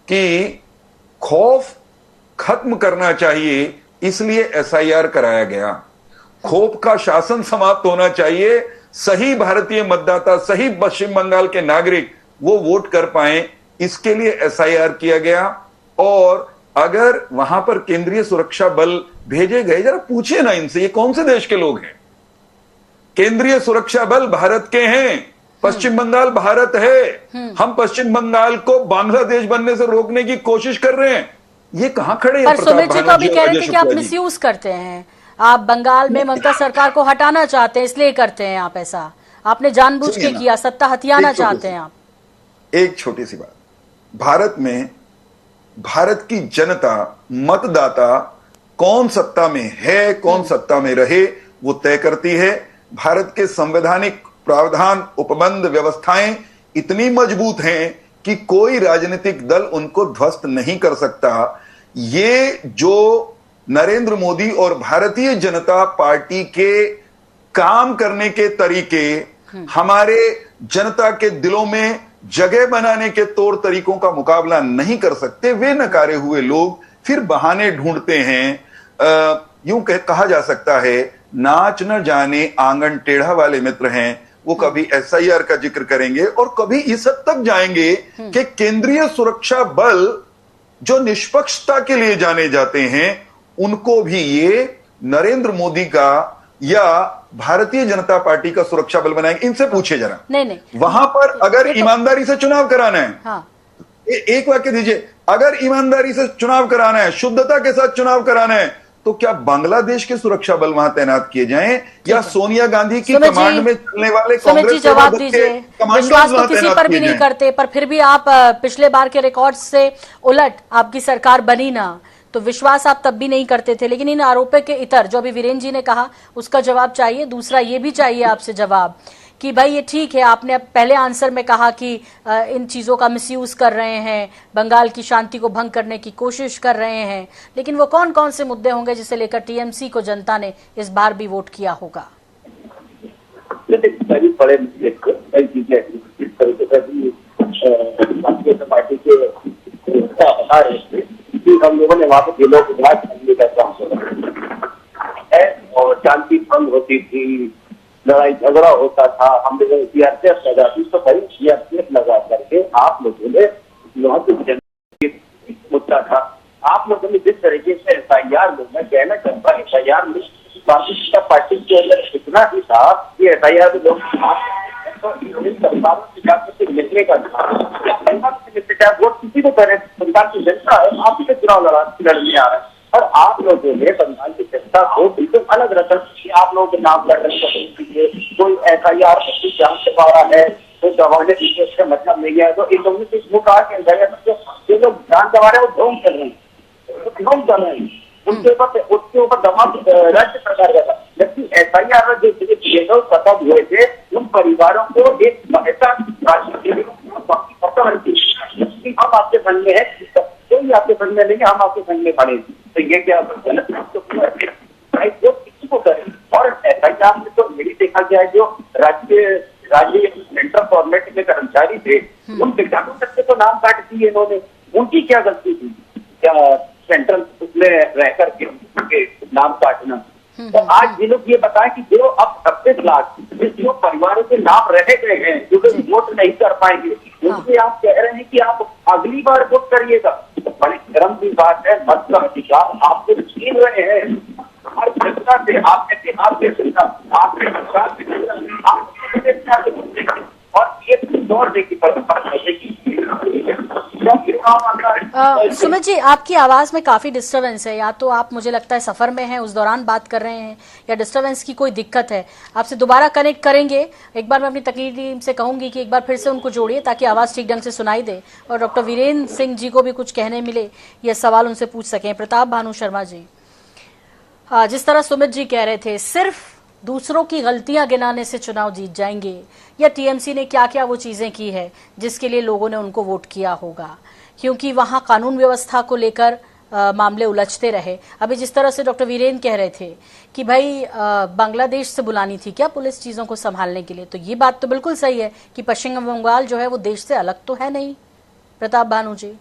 कि खौफ खत्म करना चाहिए, इसलिए एसआईआर कराया गया। खौफ का शासन समाप्त होना चाहिए, सही भारतीय मतदाता, सही पश्चिम बंगाल के नागरिक वो वोट कर पाए, इसके लिए एसआईआर किया गया। और अगर वहां पर केंद्रीय सुरक्षा बल भेजे गए, जरा पूछिए ना इनसे, ये कौन से देश के लोग हैं? केंद्रीय सुरक्षा बल भारत के हैं, पश्चिम बंगाल भारत है। हम पश्चिम बंगाल को बांग्लादेश बनने से रोकने की कोशिश कर रहे हैं। ये कहां खड़े हैं? सुमित जी को भी कह रहे थे कि आप मिसयूज करते हैं, आप बंगाल में ममता सरकार को हटाना चाहते हैं, इसलिए करते हैं आप ऐसा, आपने जानबूझ के किया, सत्ता हथियाना चाहते हैं आप। एक छोटी सी बात, भारत में भारत की जनता, मतदाता कौन सत्ता में है, कौन सत्ता में रहे, वो तय करती है। भारत के संवैधानिक प्रावधान, उपबंध, व्यवस्थाएं इतनी मजबूत हैं कि कोई राजनीतिक दल उनको ध्वस्त नहीं कर सकता। ये जो नरेंद्र मोदी और भारतीय जनता पार्टी के काम करने के तरीके हमारे जनता के दिलों में जगह बनाने के तौर तरीकों का मुकाबला नहीं कर सकते। वे नकारे हुए लोग फिर बहाने ढूंढते हैं। यूं कहा जा सकता है, नाच न जाने आंगन टेढ़ा वाले मित्र हैं। वो कभी एसआईआर का जिक्र करेंगे और कभी इस हद तक जाएंगे कि केंद्रीय सुरक्षा बल जो निष्पक्षता के लिए जाने जाते हैं, उनको भी ये नरेंद्र मोदी का या भारतीय जनता पार्टी का सुरक्षा बल बनाएंगे? इनसे पूछिए जरा। नहीं वहां पर अगर ईमानदारी से चुनाव कराना है, हाँ एक वाक्य दीजिए, अगर ईमानदारी से चुनाव कराना है, शुद्धता के साथ चुनाव कराना है, तो क्या बांग्लादेश के सुरक्षा बल वहां तैनात किए जाएं या सोनिया गांधी की कमांड में चलने वाले सुमित जी जवाब दीजिए। विश्वास तो किसी पर भी नहीं करते, पर फिर भी आप पिछले बार के रिकॉर्ड से उलट आपकी सरकार बनी ना, तो विश्वास आप तब भी नहीं करते थे। लेकिन इन आरोपों के इतर जो अभी वीरेंद्र जी ने कहा उसका जवाब चाहिए। दूसरा ये भी चाहिए आपसे जवाब कि भाई ये ठीक है, आपने पहले आंसर में कहा कि इन चीज़ों का मिसयूज कर रहे हैं, बंगाल की शांति को भंग करने की कोशिश कर रहे हैं, लेकिन वो कौन कौन से मुद्दे होंगे जिसे लेकर टीएमसी को जनता ने इस बार भी वोट किया होगा? कई चीजें इस तरीके से भी भारतीय जनता पार्टी के हम लोगों ने वहां पर जिलों को बात करने का काम है और शांति भंग होती थी, लड़ाई झगड़ा होता था, हम लोगों सीआरपीएफ लगाती, तो भाई सीआरपीएफ लगा करके आप लोगों ने मुद्दा था। आप लोगों ने जिस तरीके से एफआईआर में, मैं कहना चाहता हूँ एफआईआर में भारतीय जनता पार्टी के अंदर इतना ही था कि एफआईआर में लोग सरकारों से जाकर मिलने का वोट किसी को करें, बंगाल की जनता है, आप ही चुनाव लड़ने आ रहे हैं और आप लोगों ने बंगाल की जनता को बिल्कुल अलग रकम की, आप लोगों के नाम कर रहे हैं, कोई एफआईआर जान से पा रहा है, कोई गवाने पीछे इसका मतलब नहीं है। तो इन लोगों ने वो कहा कि जो लोग जान गंवा रहे हैं वो ढोंग कर रहे हैं, ढोंग कर रहे हैं, उसके ऊपर दबाव राज्य सरकार का था। जबकि एफआईआर में जो लोग पता हुए थे उन परिवारों को एक ऐसा हम आपके संग में है, कोई आपके संग में नहीं है, हम आपके संग में खड़े। तो ये क्या गलत किसी को करें? और एफआईआर में तो यही देखा गया है जो राज्य सेंट्रल गवर्नमेंट के कर्मचारी थे उन विधायकों तक के तो नाम काट दिए इन्होंने, उनकी क्या गलती थी? क्या सेंट्रल उसमें रह करके उनके नाम काटना? तो आज ये लोग ये बताएं कि जो अब 26 लाख जो परिवारों के नाम रह गए हैं, जो लोग वोट नहीं कर पाएंगे, उनसे आप कह रहे हैं कि आप अगली बार वोट करिएगा। बड़ी शर्म की बात है, मत का अधिकार आपको छीन रहे हैं हर जनता से, आपके और ये दौर देखी सुमित जी, आपकी आवाज में काफी डिस्टरबेंस है, या तो आप मुझे लगता है सफर में हैं उस दौरान बात कर रहे हैं या डिस्टरबेंस की कोई दिक्कत है। आपसे दोबारा कनेक्ट करेंगे। एक बार मैं अपनी तकनीकी टीम से कहूंगी कि एक बार फिर से उनको जोड़िए ताकि आवाज ठीक ढंग से सुनाई दे और डॉक्टर वीरेंद्र सिंह जी को भी कुछ कहने मिले, यह सवाल उनसे पूछ सकें। प्रताप भानु शर्मा जी, जिस तरह सुमित जी कह रहे थे सिर्फ दूसरों की गलतियां गिनाने से चुनाव जीत जाएंगे, या टीएमसी ने क्या क्या वो चीजें की है जिसके लिए लोगों ने उनको वोट किया होगा, क्योंकि वहां कानून व्यवस्था को लेकर मामले उलझते रहे। अभी जिस तरह से डॉक्टर वीरेंद्र कह रहे थे कि भाई बांग्लादेश से बुलानी थी क्या पुलिस चीजों को संभालने के लिए, तो ये बात तो बिल्कुल सही है कि पश्चिम बंगाल जो है वो देश से अलग तो है नहीं। प्रताप भानु जी,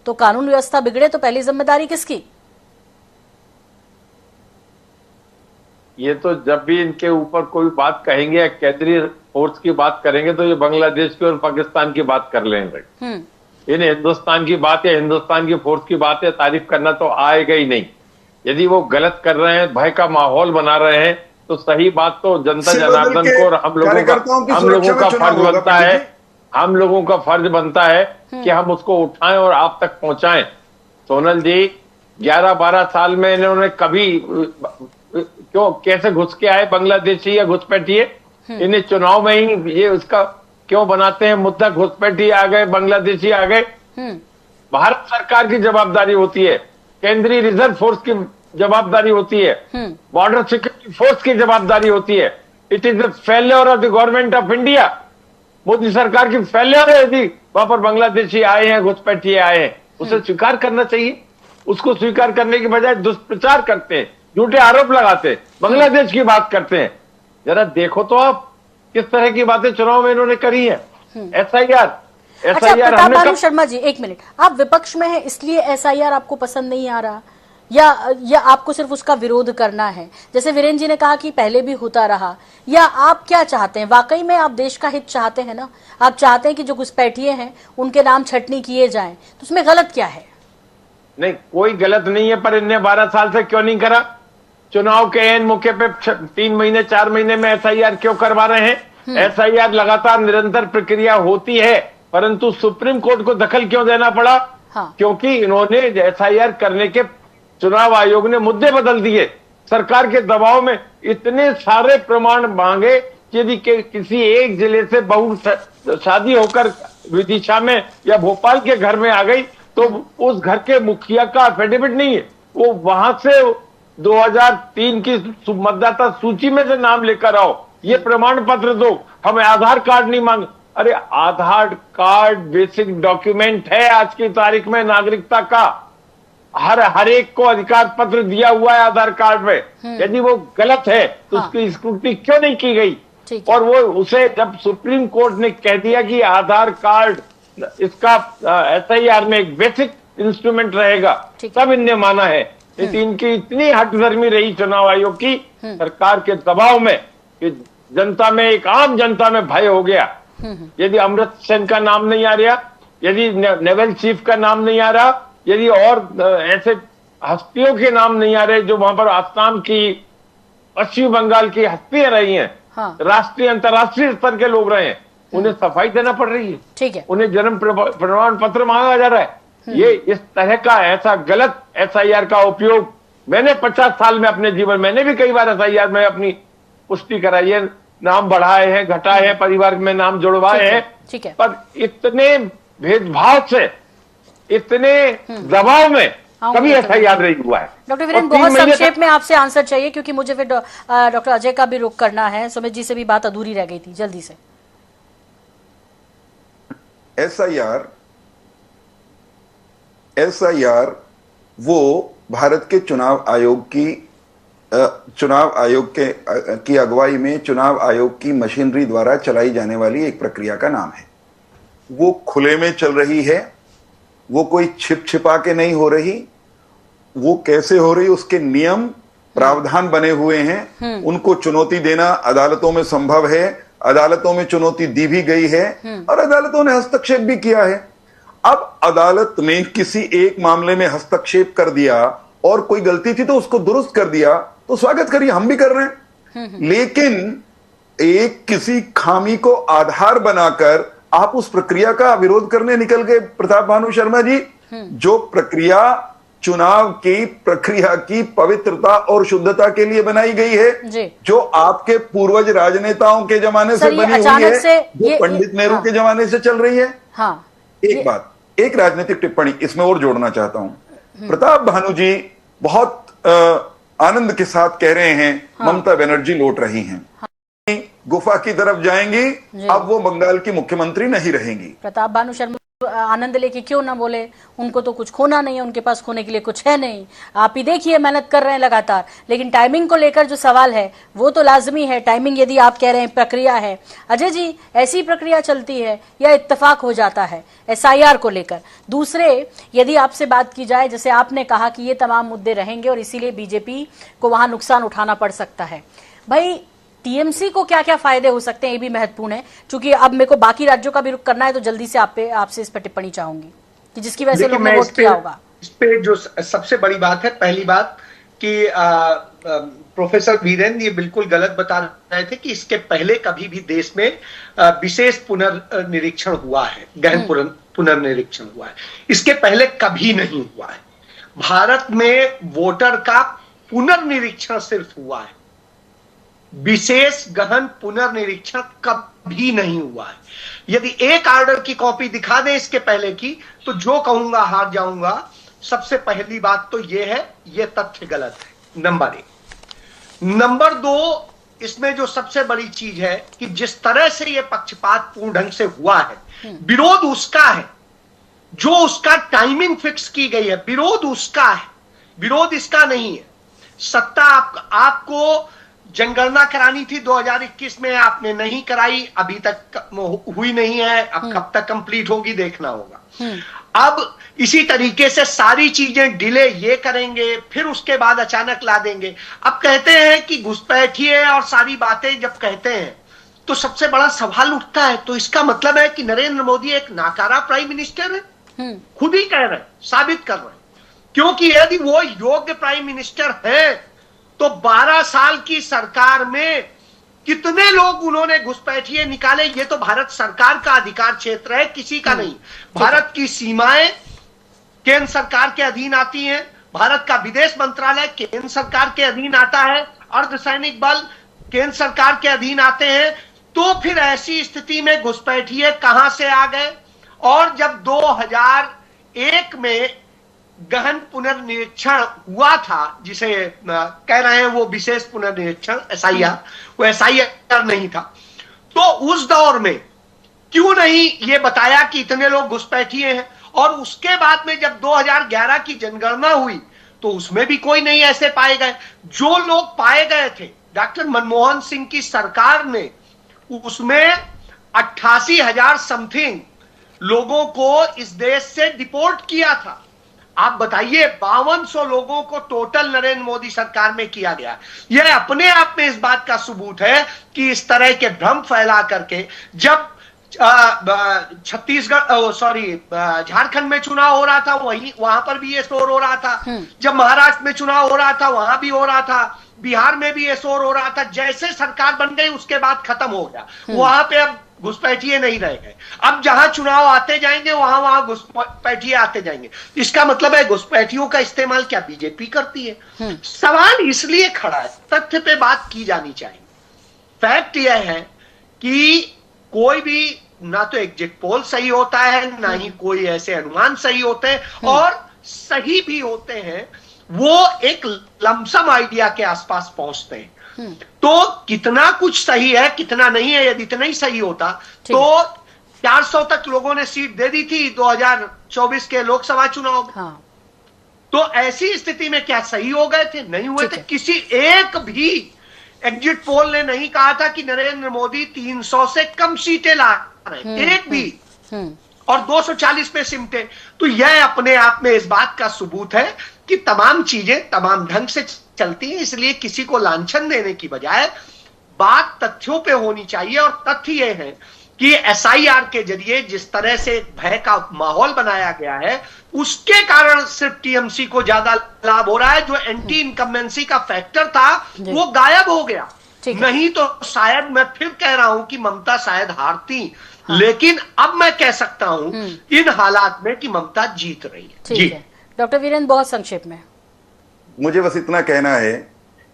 तो कानून व्यवस्था बिगड़े तो पहली जिम्मेदारी किसकी? ये तो जब भी इनके ऊपर कोई बात कहेंगे या केंद्रीय फोर्स की बात करेंगे तो ये बांग्लादेश की और पाकिस्तान की बात कर लेंगे। इन हिंदुस्तान की बात या हिंदुस्तान की फोर्स की बात है, तारीफ करना तो आएगा ही नहीं। यदि वो गलत कर रहे हैं, भय का माहौल बना रहे हैं, तो सही बात तो जनता जनार्दन को और हम लोगों का फर्ज बनता है, हम लोगों का फर्ज बनता है कि हम उसको उठाएं और आप तक पहुंचाएं। सोनल जी, 11-12 साल में इन्होंने कभी क्यों कैसे घुस के आए बांग्लादेशी या घुसपैठिए? इन्हें चुनाव में ही ये उसका क्यों बनाते हैं मुद्दा, घुसपैठी आ गए, बांग्लादेशी आ गए। भारत सरकार की जवाबदारी होती है, केंद्रीय रिजर्व फोर्स की जवाबदारी होती है, बॉर्डर सिक्योरिटी फोर्स की जवाबदारी होती है। It is the failure of the government of India. Modi सरकार की फेलियर है यदि वहां पर बांग्लादेशी आए हैं, घुसपैठिए आए हैं। उसे स्वीकार करना चाहिए। उसको स्वीकार करने के बजाय दुष्प्रचार करते हैं, झूठे आरोप लगाते हैं, बांग्लादेश की बात करते हैं। जरा देखो तो आप किस तरह की बातें चुनाव में इन्होंने करी है। एसआईआर अच्छा, प्रताप भानु शर्मा जी, एक मिनट, आप विपक्ष में हैं इसलिए एसआईआर आपको पसंद नहीं आ रहा, या आपको सिर्फ उसका विरोध करना है? जैसे वीरेंद्र जी ने कहा कि पहले भी होता रहा, या आप क्या चाहते हैं? वाकई में आप देश का हित चाहते हैं ना? आप चाहते हैं कि जो घुसपैठिए हैं उनके नाम छटनी किए जाएं, तो उसमें गलत क्या है? नहीं, कोई गलत नहीं है, पर इनने 12 साल से क्यों नहीं करा? चुनाव के एन मौके पे 3 महीने 4 महीने में एसआईआर क्यों करवा रहे हैं? एसआईआर लगातार निरंतर प्रक्रिया होती है, परंतु सुप्रीम कोर्ट को दखल क्यों देना पड़ा? हाँ। क्योंकि इन्होंने एसआईआर करने के चुनाव आयोग ने मुद्दे बदल दिए। सरकार के दबाव में इतने सारे प्रमाण मांगे कि यदि किसी एक जिले से बहू शादी होकर विदिशा में या भोपाल के घर में आ गई तो उस घर के मुखिया का एफिडेविट नहीं है, वो वहां से 2003 की मतदाता सूची में से नाम लेकर आओ, ये प्रमाण पत्र दो, हमें आधार कार्ड नहीं मांग। अरे आधार कार्ड बेसिक डॉक्यूमेंट है आज की तारीख में नागरिकता का। हर एक को अधिकार पत्र दिया हुआ है आधार कार्ड में। यदि वो गलत है तो उसकी स्क्रूटनी क्यों नहीं की गई? और वो उसे जब सुप्रीम कोर्ट ने कह दिया कि आधार कार्ड इसका एसआईआर में एक बेसिक इंस्ट्रूमेंट रहेगा, तब इनने माना है। इनकी इतनी हठधर्मी रही चुनाव आयोग की सरकार के दबाव में कि जनता में, एक आम जनता में भय हो गया। यदि अमृत सेन का नाम नहीं आ रहा, यदि नेवल चीफ का नाम नहीं आ रहा, यदि और ऐसे हस्तियों के नाम नहीं आ रहे जो वहां पर आसाम की, पश्चिम बंगाल की हस्तियां रही हैं, राष्ट्रीय अंतर्राष्ट्रीय स्तर के लोग रहे हैं, उन्हें सफाई देना पड़ रही है। ठीक है, उन्हें जन्म प्रमाण पत्र मांगा जा रहा है। ये इस तरह का ऐसा गलत एसआईआर का उपयोग मैंने 50 साल में अपने जीवन, मैंने भी कई बार एसआईआर में अपनी पुष्टि कराई है, नाम बढ़ाए हैं, घटाए हैं, परिवार में नाम जुड़वाए हैं, पर इतने भेदभाव से, इतने दबाव में कभी एसआईआर नहीं हुआ है। डॉक्टर वीरेन, बहुत संक्षेप में आपसे आंसर चाहिए क्योंकि मुझे फिर डॉक्टर अजय का भी रुख करना है। सुमित जी से भी बात अधूरी रह गई थी, जल्दी से। एसआईआर वो भारत के चुनाव आयोग की अगुवाई में चुनाव आयोग की मशीनरी द्वारा चलाई जाने वाली एक प्रक्रिया का नाम है। वो खुले में चल रही है, वो कोई छिपा के नहीं हो रही। वो कैसे हो रही, उसके नियम प्रावधान बने हुए हैं, उनको चुनौती देना अदालतों में संभव है, अदालतों में चुनौती दी भी गई है और अदालतों ने हस्तक्षेप भी किया है। अब अदालत ने किसी एक मामले में हस्तक्षेप कर दिया और कोई गलती थी तो उसको दुरुस्त कर दिया, तो स्वागत करिए, हम भी कर रहे हैं। लेकिन एक किसी खामी को आधार बनाकर आप उस प्रक्रिया का विरोध करने निकल गए प्रताप भानु शर्मा जी। जो प्रक्रिया चुनाव की प्रक्रिया की पवित्रता और शुद्धता के लिए बनाई गई है, जो आपके पूर्वज राजनेताओं के जमाने से बनी हुई है, जो पंडित नेहरू के जमाने से चल रही है। एक बात, एक राजनीतिक टिप्पणी इसमें और जोड़ना चाहता हूं। प्रताप भानु जी बहुत आनंद के साथ कह रहे हैं ममता बनर्जी लौट रही हैं, गुफा की तरफ जाएंगी, अब वो बंगाल की मुख्यमंत्री नहीं रहेंगी। प्रताप भानु शर्मा आनंद लेके क्यों ना बोले, उनको तो कुछ खोना नहीं है, उनके पास खोने के लिए कुछ है नहीं। आप ही देखिए, मेहनत कर रहे हैं लगातार, लेकिन टाइमिंग को लेकर जो सवाल है वो तो लाजमी है। टाइमिंग यदि आप कह रहे हैं प्रक्रिया है, अजय जी ऐसी प्रक्रिया चलती है या इत्तेफाक हो जाता है एसआईआर को लेकर? दूसरे, यदि आपसे बात की जाए, जैसे आपने कहा कि ये तमाम मुद्दे रहेंगे और इसीलिए बीजेपी को वहां नुकसान उठाना पड़ सकता है, भाई टीएमसी को क्या क्या फायदे हो सकते हैं, ये भी महत्वपूर्ण है। क्योंकि अब मेरे को बाकी राज्यों का भी रुख करना है, तो जल्दी से आपसे इस पर टिप्पणी चाहूंगी कि जिसकी वजह से लोगों ने वोट किया होगा। इस पे जो सबसे बड़ी बात है, पहली बात कि प्रोफेसर वीरेन ये बिल्कुल गलत बता रहे थे कि इसके पहले कभी भी देश में विशेष पुनर्निरीक्षण हुआ है, गहन पुनर्निरीक्षण हुआ है। इसके पहले कभी नहीं हुआ है। भारत में वोटर का पुनर्निरीक्षण सिर्फ हुआ है, विशेष गहन पुनर्निरीक्षण कभी नहीं हुआ है। यदि एक ऑर्डर की कॉपी दिखा दे इसके पहले की, तो जो कहूंगा हार जाऊंगा। सबसे पहली बात तो यह है, यह तथ्य गलत है, नंबर 1। नंबर 2, इसमें जो सबसे बड़ी चीज है कि जिस तरह से यह पक्षपात पूर्ण ढंग से हुआ है, विरोध उसका है, जो उसका टाइमिंग फिक्स की गई है, विरोध उसका है, विरोध इसका नहीं है। सत्ता आपको जनगणना करानी थी 2021 में, आपने नहीं कराई, अभी तक हुई नहीं है, अब कब तक कंप्लीट होगी देखना होगा। अब इसी तरीके से सारी चीजें डिले ये करेंगे, फिर उसके बाद अचानक ला देंगे। अब कहते हैं कि घुसपैठी है और सारी बातें जब कहते हैं तो सबसे बड़ा सवाल उठता है, तो इसका मतलब है कि नरेंद्र मोदी एक नाकारा प्राइम मिनिस्टर है? खुद ही कह रहे हैं, साबित कर रहे हैं। क्योंकि यदि वो योग्य प्राइम मिनिस्टर है तो 12 साल की सरकार में कितने लोग उन्होंने घुसपैठिए निकाले? ये तो भारत सरकार का अधिकार क्षेत्र है, किसी का नहीं। भारत की सीमाएं केंद्र सरकार के अधीन आती हैं, भारत का विदेश मंत्रालय केंद्र सरकार के अधीन आता है, अर्धसैनिक बल केंद्र सरकार के अधीन आते हैं। तो फिर ऐसी स्थिति में घुसपैठिए कहां से आ गए? और जब 2001 में गहन पुनर्निरीक्षण हुआ था, जिसे कह रहे हैं वो विशेष पुनर्निरीक्षण SIR, वो SIR नहीं था, तो उस दौर में क्यों नहीं ये बताया कि इतने लोग घुसपैठिए हैं? और उसके बाद में जब 2011 की जनगणना हुई तो उसमें भी कोई नहीं ऐसे पाए गए। जो लोग पाए गए थे, डॉक्टर मनमोहन सिंह की सरकार ने उसमें 88,000 समथिंग लोगों को इस देश से डिपोर्ट किया था। आप बताइए, 5200 लोगों को टोटल नरेंद्र मोदी सरकार में किया गया। यह अपने आप में इस बात का सबूत है कि इस तरह के भ्रम फैला करके जब झारखंड में चुनाव हो रहा था, वहां पर भी ये शोर हो रहा था। जब महाराष्ट्र में चुनाव हो रहा था वहां भी हो रहा था, बिहार में भी ये शोर हो रहा था। जैसे सरकार बन गई उसके बाद खत्म हो गया, वहां पे अब घुसपैठिए नहीं रह गए। अब जहां चुनाव आते जाएंगे वहां घुसपैठिए आते जाएंगे। इसका मतलब है घुसपैठियों का इस्तेमाल क्या बीजेपी करती है? सवाल इसलिए खड़ा है, तथ्य पे बात की जानी चाहिए। फैक्ट यह है कि कोई भी ना तो एग्जिट पोल सही होता है, ना ही कोई ऐसे अनुमान सही होते हैं, और सही भी होते हैं वो एक लमसम आइडिया के आसपास पहुंचते हैं। तो कितना कुछ सही है कितना नहीं है, यदि इतना ही सही होता तो 400 तक लोगों ने सीट दे दी थी 2024 के लोकसभा चुनाव में। हाँ। तो ऐसी स्थिति में क्या सही हो गए थे? नहीं हुए थे। किसी एक भी एग्जिट पोल ने नहीं कहा था कि नरेंद्र मोदी 300 से कम सीटें ला रहे, एक भी, और 240 पे सिमटे। तो यह अपने आप में इस बात का सबूत है कि तमाम चीजें तमाम ढंग से चलती हैं। इसलिए किसी को लांछन देने की बजाय बात तथ्यों पे होनी चाहिए, और तथ्य यह है कि SIR के जरिए जिस तरह से भय का माहौल बनाया गया है उसके कारण सिर्फ TMC को ज्यादा लाभ हो रहा है। जो एंटी इनकम्बेंसी का फैक्टर था वो गायब हो गया। नहीं तो शायद, मैं फिर कह रहा हूं कि ममता शायद हारती, लेकिन अब मैं कह सकता हूं इन हालात में कि ममता जीत रही है। ठीक है डॉक्टर वीरेंद्र, बहुत संक्षेप में मुझे बस इतना कहना है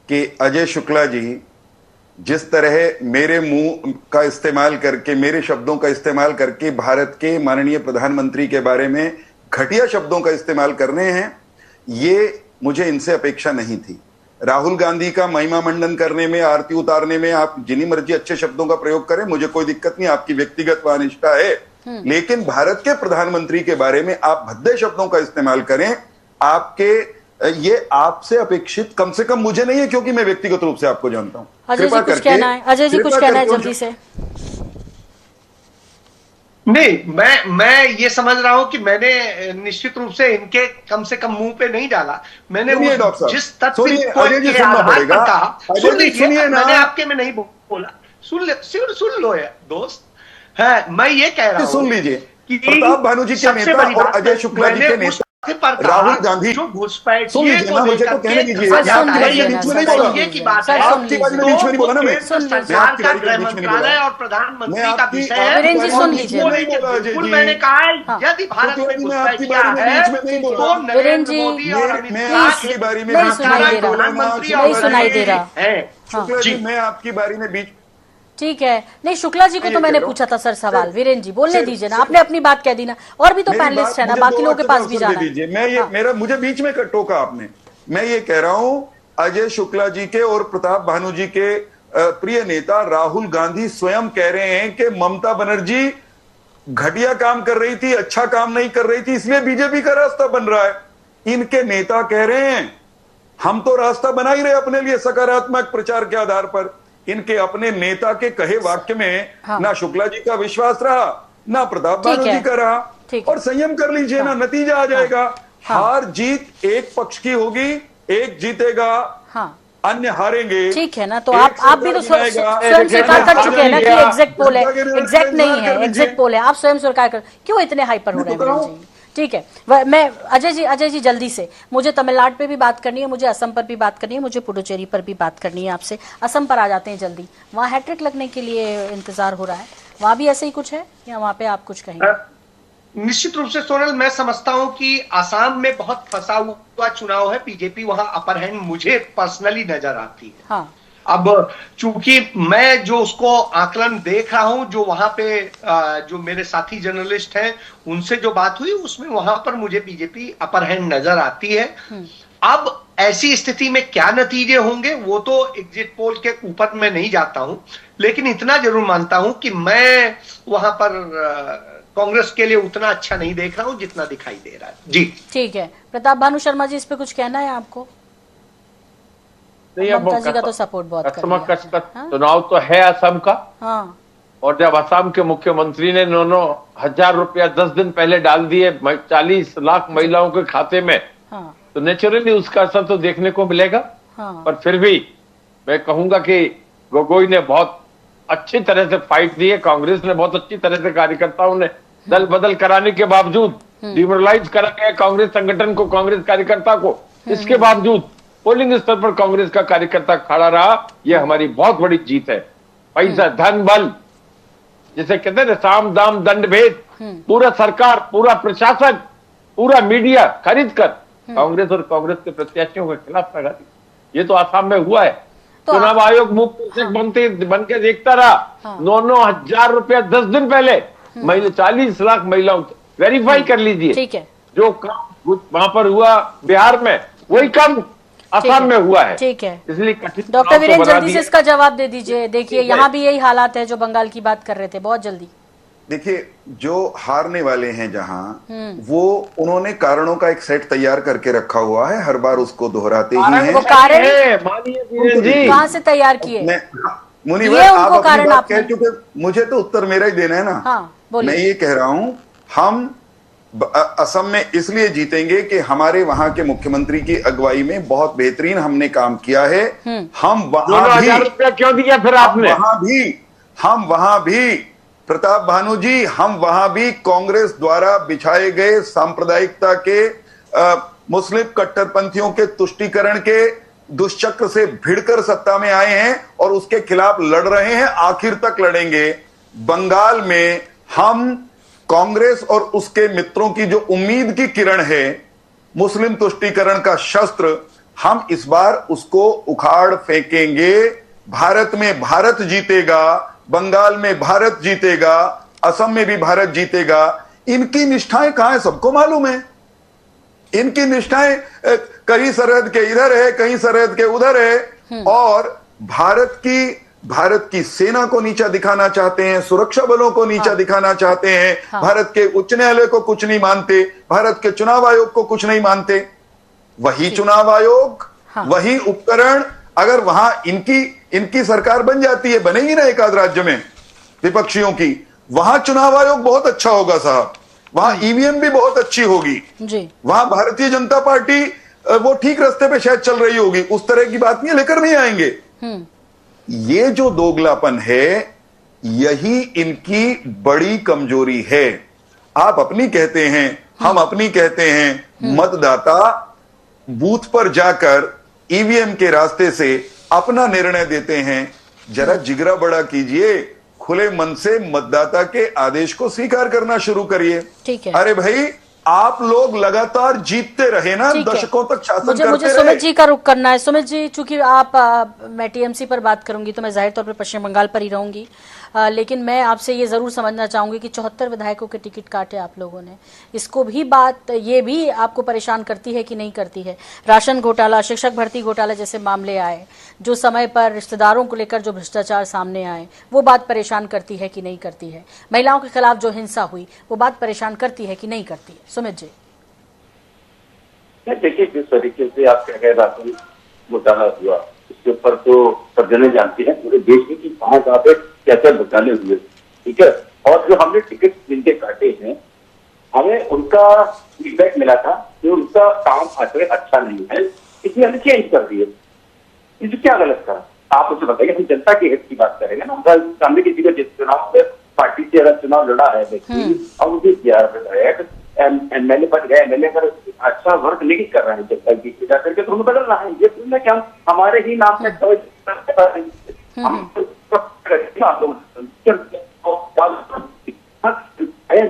कि अजय शुक्ला जी जिस तरह मेरे मुंह का इस्तेमाल करके, मेरे शब्दों का इस्तेमाल करके भारत के माननीय प्रधानमंत्री के बारे में घटिया शब्दों का इस्तेमाल कर रहे हैं, ये मुझे इनसे अपेक्षा नहीं थी। राहुल गांधी का महिमा मंडन करने में, आरती उतारने में आप जिन्हीं मर्जी अच्छे शब्दों का प्रयोग करें, मुझे कोई दिक्कत नहीं, आपकी व्यक्तिगत वानिष्ठा है। लेकिन भारत के प्रधानमंत्री के बारे में आप भद्दे शब्दों का इस्तेमाल करें, आपके ये आपसे अपेक्षित कम से कम मुझे नहीं है, क्योंकि मैं व्यक्तिगत रूप से आपको जानता हूं। अजय जी कुछ कहना है? अजय जी कुछ कहना है जल्दी से? नहीं, मैं ये समझ रहा हूं कि मैंने निश्चित रूप से इनके कम से कम मुंह पे नहीं डाला। मैंने जिस तथ्य को आधार पर कहा, सुन लीजिए, मैंने आपके में नहीं बोला। सुन लो यार दोस्त, है मैं ये कह रहा हूं, सुन लीजिए, प्रताप भानु जी के नेता और अजय शुक्ला जी के नेता राहुल गांधी जो घुसपैठ, मुझे तो कहने दीजिए, आपकी बारी में बीच में नहीं बोला, की बात है, आपकी बारी में बीच में नहीं बोला ना, मैं सरकार का गृह मंत्रालय और प्रधानमंत्री का विषय है। वीरेंद्र जी सुन लीजिए, बिल्कुल मैंने कहा है यदि भारत में घुसपैठिया है तो नरेंद्र मोदी और अमित शाह आपकी बारी में प्रधानमंत्री नहीं सुनाई दे रहा है। शुक्ला जी, मैं आपकी बारी में बीच, ठीक है। नहीं, शुक्ला जी को तो मैंने पूछा था सर सवाल। वीरेंद्र जी बोलने दीजिए ना, आपने अपनी बात कह दी ना, और भी तो पैनलिस्ट है ना, बाकी लोगों के पास भी जाना है। मेरा मुझे बीच में टोका आपने। मैं ये कह रहा हूं, अजय शुक्ला जी के और प्रताप भानु जी के प्रिय नेता राहुल गांधी स्वयं कह रहे हैं कि ममता बनर्जी घटिया काम कर रही थी, अच्छा काम नहीं कर रही थी, इसलिए बीजेपी का रास्ता बन रहा है। इनके नेता कह रहे हैं हम तो रास्ता बना ही रहे अपने लिए सकारात्मक प्रचार के आधार पर। इनके अपने नेता के कहे वाक्य में ना शुक्ला जी का विश्वास रहा, ना प्रताप भानु जी का रहा। और संयम कर लीजिए ना, नतीजा आ जाएगा। हार जीत एक पक्ष की होगी, एक जीतेगा, अन्य हारेंगे। ठीक है ना, तो आप भी तो स्वयं स्वीकार कर चुके हैं ना कि एग्जैक्ट पोल है, एग्जैक्ट नहीं है, एग्जैक्ट पोल है। आप स्वयं स्वीकार कर, क्यों इतने हाइपर हो रहे हैं? ठीक है। मैं अजय जी जल्दी से, मुझे तमिलनाडु पे भी बात करनी है, मुझे असम पर भी बात करनी है, मुझे पुडुचेरी पर भी बात करनी है आपसे। असम पर आ जाते हैं जल्दी, वहाँ हैट्रिक लगने के लिए इंतजार हो रहा है, वहाँ भी ऐसे ही कुछ है या वहाँ पे आप कुछ कहेंगे? निश्चित रूप से सोनल, मैं समझता हूं कि आसाम में बहुत फंसा हुआ चुनाव है, बीजेपी वहां अपर हैंड मुझे पर्सनली नजर आती है। हाँ। अब चूंकि मैं जो उसको आकलन देख रहा हूं, जो वहां पे जो मेरे साथी जर्नलिस्ट हैं उनसे जो बात हुई, उसमें वहां पर मुझे बीजेपी अपर हैंड नजर आती है। अब ऐसी स्थिति में क्या नतीजे होंगे वो तो एग्जिट पोल के ऊपर मैं नहीं जाता हूं, लेकिन इतना जरूर मानता हूं कि मैं वहां पर कांग्रेस के लिए उतना अच्छा नहीं देख रहा हूं जितना दिखाई दे रहा है। जी ठीक है। प्रताप भानु शर्मा जी, इस पे कुछ कहना है आपको? ममता जी का तो सपोर्ट बहुत कर लिया। हाँ? चुनाव तो है असम का। हाँ। और जब असम के मुख्यमंत्री ने 9,000 रुपया 10 दिन पहले डाल दिए 40 लाख महिलाओं के खाते में, हाँ। तो नेचुरली उसका असर तो देखने को मिलेगा। हाँ। पर फिर भी मैं कहूंगा कि गोगोई ने बहुत अच्छी तरह से फाइट दी है, कांग्रेस ने बहुत अच्छी तरह से कार्यकर्ताओं ने दल बदल कराने के बावजूद, डिमोरलाइज करा गया कांग्रेस संगठन को, कांग्रेस कार्यकर्ता को, इसके बावजूद पोलिंग स्तर पर कांग्रेस का कार्यकर्ता खड़ा रहा। यह हमारी बहुत बड़ी जीत है। पैसा, धन, बल, जिसे कहते हैं साम दाम दंड भेद, पूरा सरकार, पूरा प्रशासन, पूरा मीडिया खरीद कर कांग्रेस और कांग्रेस के प्रत्याशियों के खिलाफ लगा दी। ये तो आसाम में हुआ है। तो चुनाव आयोग मुफ्त बन के देखता रहा। 9,000 रुपया 10 दिन पहले 40 लाख महिलाओं को वेरीफाई कर लीजिए। ठीक है। जो काम वहां पर हुआ बिहार में, वही काम असम में हुआ है। ठीक है। इसलिए कठिन। डॉक्टर वीरेन, जल्दी से इसका जवाब दे दीजिए। देखिए यहाँ भी यही हालात है जो बंगाल की बात कर रहे थे, बहुत जल्दी। देखिए, जो हारने वाले हैं जहां, वो उन्होंने कारणों का एक सेट तैयार करके रखा हुआ है, हर बार उसको दोहराते ही हैं। वो कारण मानिए वीरेन जी, कहाँ से तैयार किए? मुनीवर, आप अपनी बात कह चुके, मुझे तो उत्तर मेरा ही देना है ना। हाँ, बोलिए। मैं ये कह रहा हूं, हम असम में इसलिए जीतेंगे कि हमारे वहां के मुख्यमंत्री की अगुवाई में बहुत बेहतरीन हमने काम किया है। हम वहां भी, रुपया क्यों दिया फिर आपने? हम वहां भी प्रताप भानु जी, हम वहां भी कांग्रेस द्वारा बिछाए गए सांप्रदायिकता के, मुस्लिम कट्टरपंथियों के तुष्टीकरण के दुष्चक्र से भिड़कर सत्ता में आए हैं और उसके खिलाफ लड़ रहे हैं, आखिर तक लड़ेंगे। बंगाल में हम कांग्रेस और उसके मित्रों की जो उम्मीद की किरण है, मुस्लिम तुष्टीकरण का शस्त्र, हम इस बार उसको उखाड़ फेंकेंगे। भारत में भारत जीतेगा, बंगाल में भारत जीतेगा, असम में भी भारत जीतेगा। इनकी निष्ठाएं कहां है सबको मालूम है। इनकी निष्ठाएं कहीं सरहद के इधर है, कहीं सरहद के उधर है, और भारत की सेना को नीचा दिखाना चाहते हैं, सुरक्षा बलों को नीचा दिखाना चाहते हैं, भारत के उच्च न्यायालय को कुछ नहीं मानते, भारत के चुनाव आयोग को कुछ नहीं मानते। वही चुनाव आयोग, वही उपकरण, अगर वहां इनकी सरकार बन जाती है, बनेगी ना एक आध राज्य में विपक्षियों की, वहां चुनाव आयोग बहुत अच्छा होगा साहब, वहां ईवीएम भी बहुत अच्छी होगी जी। वहां भारतीय जनता पार्टी वो ठीक रास्ते पे शायद चल रही होगी, उस तरह की बात नहीं लेकर नहीं आएंगे। ये जो दोगलापन है, यही इनकी बड़ी कमजोरी है। आप अपनी कहते हैं, हम अपनी कहते हैं, मतदाता बूथ पर जाकर ईवीएम के रास्ते से अपना निर्णय देते हैं। जरा जिगरा बड़ा कीजिए, खुले मन से मतदाता के आदेश को स्वीकार करना शुरू करिए। ठीक है। अरे भाई, आप लोग लगातार जीतते रहे ना, दशकों तक शासन करते रहे। मुझे सुमित जी का रुख करना है। सुमित जी, चूंकि मैं टीएमसी पर बात करूंगी तो मैं जाहिर तौर पर पश्चिम बंगाल पर ही रहूंगी, लेकिन मैं आपसे ये जरूर समझना चाहूंगी कि 74 विधायकों के टिकट काटे आप लोगों ने, इसको भी बात ये भी आपको परेशान करती है कि नहीं करती है? राशन घोटाला, शिक्षक भर्ती घोटाला जैसे मामले आए, जो समय पर रिश्तेदारों को लेकर जो भ्रष्टाचार सामने आए, वो बात परेशान करती है कि नहीं करती है? महिलाओं के खिलाफ जो हिंसा हुई, वो बात परेशान करती है कि नहीं करती है? सुमित जी। देखिए, जिस तरीके से आप कह रहे राशन घोटाला हुआ, इसके ऊपर तो सब जने जानते हैं पूरे देश में कि कहाँ कहाँ पे क्या क्या घोटाले हुए, ठीक है। और जो हमने टिकट जिनके काटे हैं, हमें उनका फीडबैक मिला था कि उनका काम अच्छा नहीं है, इसलिए हमने चेंज कर दिए। इसमें क्या गलत था आप मुझे बताइए। हम जनता के हित की बात करेंगे ना, सामने किसी का जिस चुनाव में पार्टी से अगर चुनाव लड़ा है व्यक्ति और मुझे 11 विधायक एमएलए बन गए, एमएलए अगर अच्छा वर्क नहीं कर रहा है जनता की जाकर के तो हमें बदलना है। ये सुनना क्या हमारे ही नाम से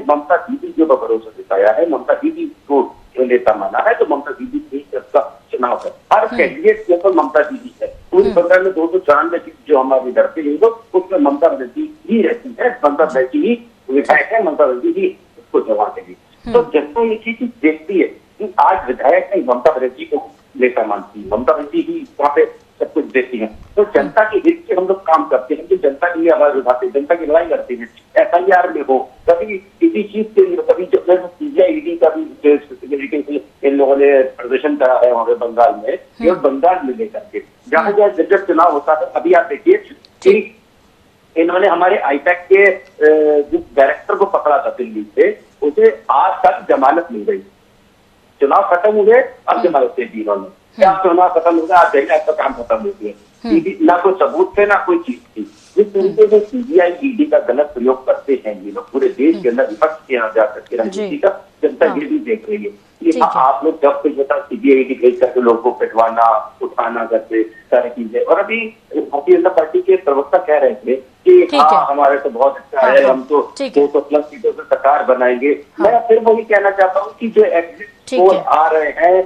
ममता दीदी जो भरोसा दिखाया है, ममता दीदी को नेता माना है, तो ममता दीदी की इसका चुनाव है। हर कैंडिडेट के ऊपर ममता दीदी है। पूरी 15 में 294 सीट जो हमारे इधर पे लोग, उसमें ममता बनर्जी ही रहती है, ममता बनर्जी ही विधायक है, ममता बनर्जी ही उसको जमा देगी। तो जनता ये चीज देखती है कि आज विधायक नहीं ममता बनर्जी को नेता मानती है, ममता बनर्जी ही वहाँ पे सब कुछ देती है। तो जनता के हित से हम लोग काम करते हैं, जो जनता के लिए आवाज उठाते हैं, जनता की लड़ाई करते हैं। FIR में हो, कभी किसी चीज के लिए, कभी जो CBI ED का भी इन लोगों ने प्रदर्शन करा है वहाँ पे बंगाल में, केवल बंगाल में लेकर के जहाँ जहाँ जब चुनाव होता है, अभी आप देखिए कि इन्होंने हमारे आईपैक के जिस डायरेक्टर को पकड़ा था दिल्ली से, उसे आज तक जमानत मिल गई। चुनाव खत्म हुए, अब जमानत दे दी इन्होंने। क्या चुनाव खत्म हो गया, आज देखिए आपका काम खत्म हो गया। ना कोई सबूत थे, ना कोई चीज थी। जिस तरीके से CBI ED का गलत प्रयोग करते हैं ये लोग पूरे देश के अंदर, विपक्ष के यहाँ जाकर के राजनीति का, जनता ये भी देख रही है कि आप लोग जब कुछ होता CBI ED भेज करके लोगों को पिटवाना, उठाना करते सारी चीजें। और अभी भारतीय जनता पार्टी के प्रवक्ता कह रहे थे कि हाँ हमारे तो बहुत अच्छा है, हम तो 200+ सीटों से सरकार बनाएंगे। मैं फिर वही कहना चाहता हूँ कि जो एग्जिट पोल आ रहे हैं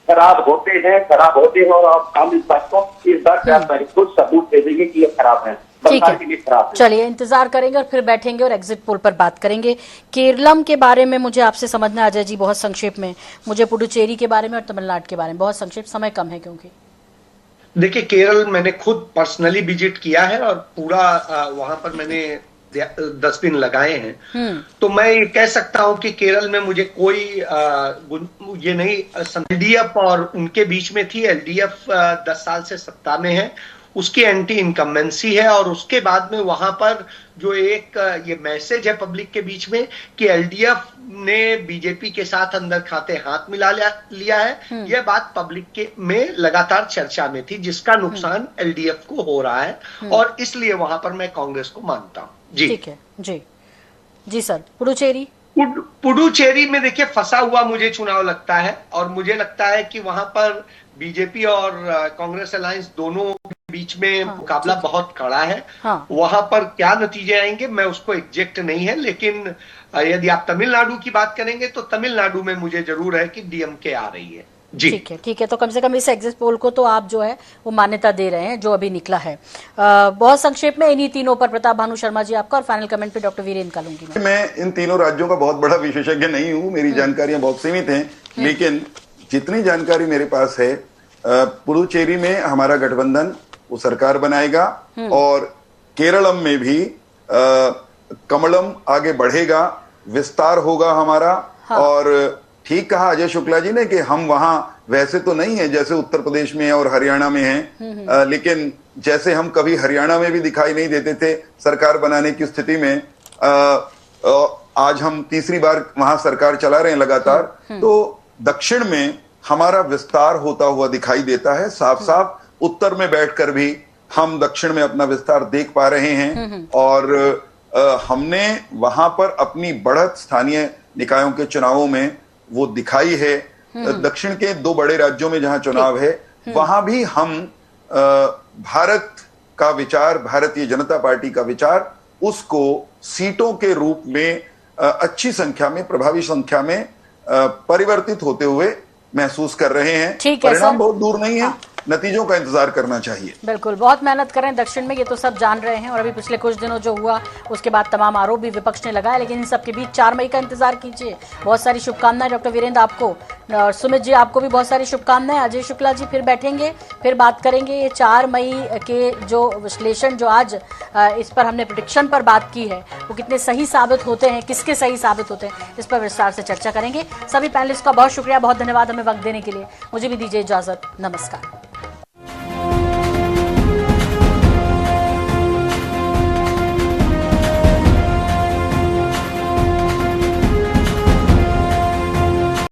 खराब होते हैं और आप हम इस बात को इस बार 4 तारीख को सबूत दे देंगे कि ये खराब है। ठीक है, चलिए इंतजार करेंगे और फिर बैठेंगे और एग्जिट पोल पर बात करेंगे। केरलम के बारे में मुझे आपसे समझना अजय जी बहुत संक्षेप में, मुझे पुडुचेरी के बारे में और तमिलनाडु के बारे में बहुत संक्षेप, समय कम है क्योंकि देखिए केरल मैंने खुद पर्सनली विजिट किया है और पूरा वहां पर मैंने 10 दिन लगाए हैं। तो मैं ये कह सकता हूं कि केरल में मुझे कोई ये नहीं, LDF और उनके बीच में थी। LDF 10 साल से सत्ता में है, उसकी एंटी इनकम्बेंसी है। और उसके बाद में वहां पर जो एक ये मैसेज है पब्लिक के बीच में कि LDF ने बीजेपी के साथ अंदर खाते हाथ मिला लिया है, यह बात पब्लिक के में लगातार चर्चा में थी, जिसका नुकसान LDF को हो रहा है। और इसलिए वहां पर मैं कांग्रेस को मानता हूं। जी ठीक है, जी सर। पुडुचेरी में देखिए फंसा हुआ मुझे चुनाव लगता है, और मुझे लगता है कि वहां पर बीजेपी और कांग्रेस अलायंस दोनों के बीच में मुकाबला बहुत कड़ा है। वहां पर क्या नतीजे आएंगे मैं उसको एग्जैक्ट नहीं है, लेकिन यदि आप तमिलनाडु की बात करेंगे तो तमिलनाडु में मुझे जरूर है कि DMK आ रही है। जी ठीक है। तो कम से कम इस एग्जिट पोल को तो आप जो है वो मान्यता दे रहे हैं जो अभी निकला है। बहुत संक्षेप में इन्हीं तीनों पर प्रताप भानु शर्मा जी आपका, और फाइनल कमेंट पे डॉक्टर वीरेंद्र का लूंगी। मैं इन तीनों राज्यों का बहुत बड़ा विशेषज्ञ नहीं हूं, मेरी जानकारियां बहुत सीमित हैं, लेकिन जितनी जानकारी मेरे पास है, पुडुचेरी में हमारा गठबंधन वो सरकार बनाएगा और केरलम में भी कमलम आगे बढ़ेगा, विस्तार होगा हमारा। और ठीक कहा अजय शुक्ला जी ने कि हम वहां वैसे तो नहीं है जैसे उत्तर प्रदेश में और हरियाणा में हैं, लेकिन जैसे हम कभी हरियाणा में भी दिखाई नहीं देते थे सरकार बनाने की स्थिति में, आज हम तीसरी बार वहां सरकार चला रहे हैं लगातार। तो दक्षिण में हमारा विस्तार होता हुआ दिखाई देता है, साफ साफ उत्तर में बैठकर भी हम दक्षिण में अपना विस्तार देख पा रहे हैं। और हमने वहां पर अपनी बढ़त स्थानीय निकायों के चुनावों में वो दिखाई है। दक्षिण के 2 बड़े राज्यों में जहां चुनाव है वहां भी हम भारत का विचार, भारतीय जनता पार्टी का विचार, उसको सीटों के रूप में अच्छी संख्या में, प्रभावी संख्या में परिवर्तित होते हुए महसूस कर रहे हैं। परिणाम बहुत दूर नहीं है, नतीजों का इंतजार करना चाहिए। बिल्कुल, बहुत मेहनत करें दक्षिण में, ये तो सब जान रहे हैं। और अभी पिछले कुछ दिनों जो हुआ उसके बाद तमाम आरोप भी विपक्ष ने लगाया, लेकिन इन सब के बीच 4 मई का इंतजार कीजिए। बहुत सारी शुभकामनाएं डॉक्टर वीरेंद्र आपको, और सुमित जी आपको भी बहुत सारी शुभकामनाएं। अजय शुक्ला जी फिर बैठेंगे, फिर बात करेंगे ये 4 मई के जो विश्लेषण जो आज इस पर हमने प्रेडिक्शन पर बात की है वो कितने सही साबित होते हैं, किसके सही साबित होते हैं, इस पर विस्तार से चर्चा करेंगे। सभी पैनलिस्ट का बहुत शुक्रिया, बहुत धन्यवाद हमें वक्त देने के लिए। मुझे भी दीजिए इजाजत, नमस्कार।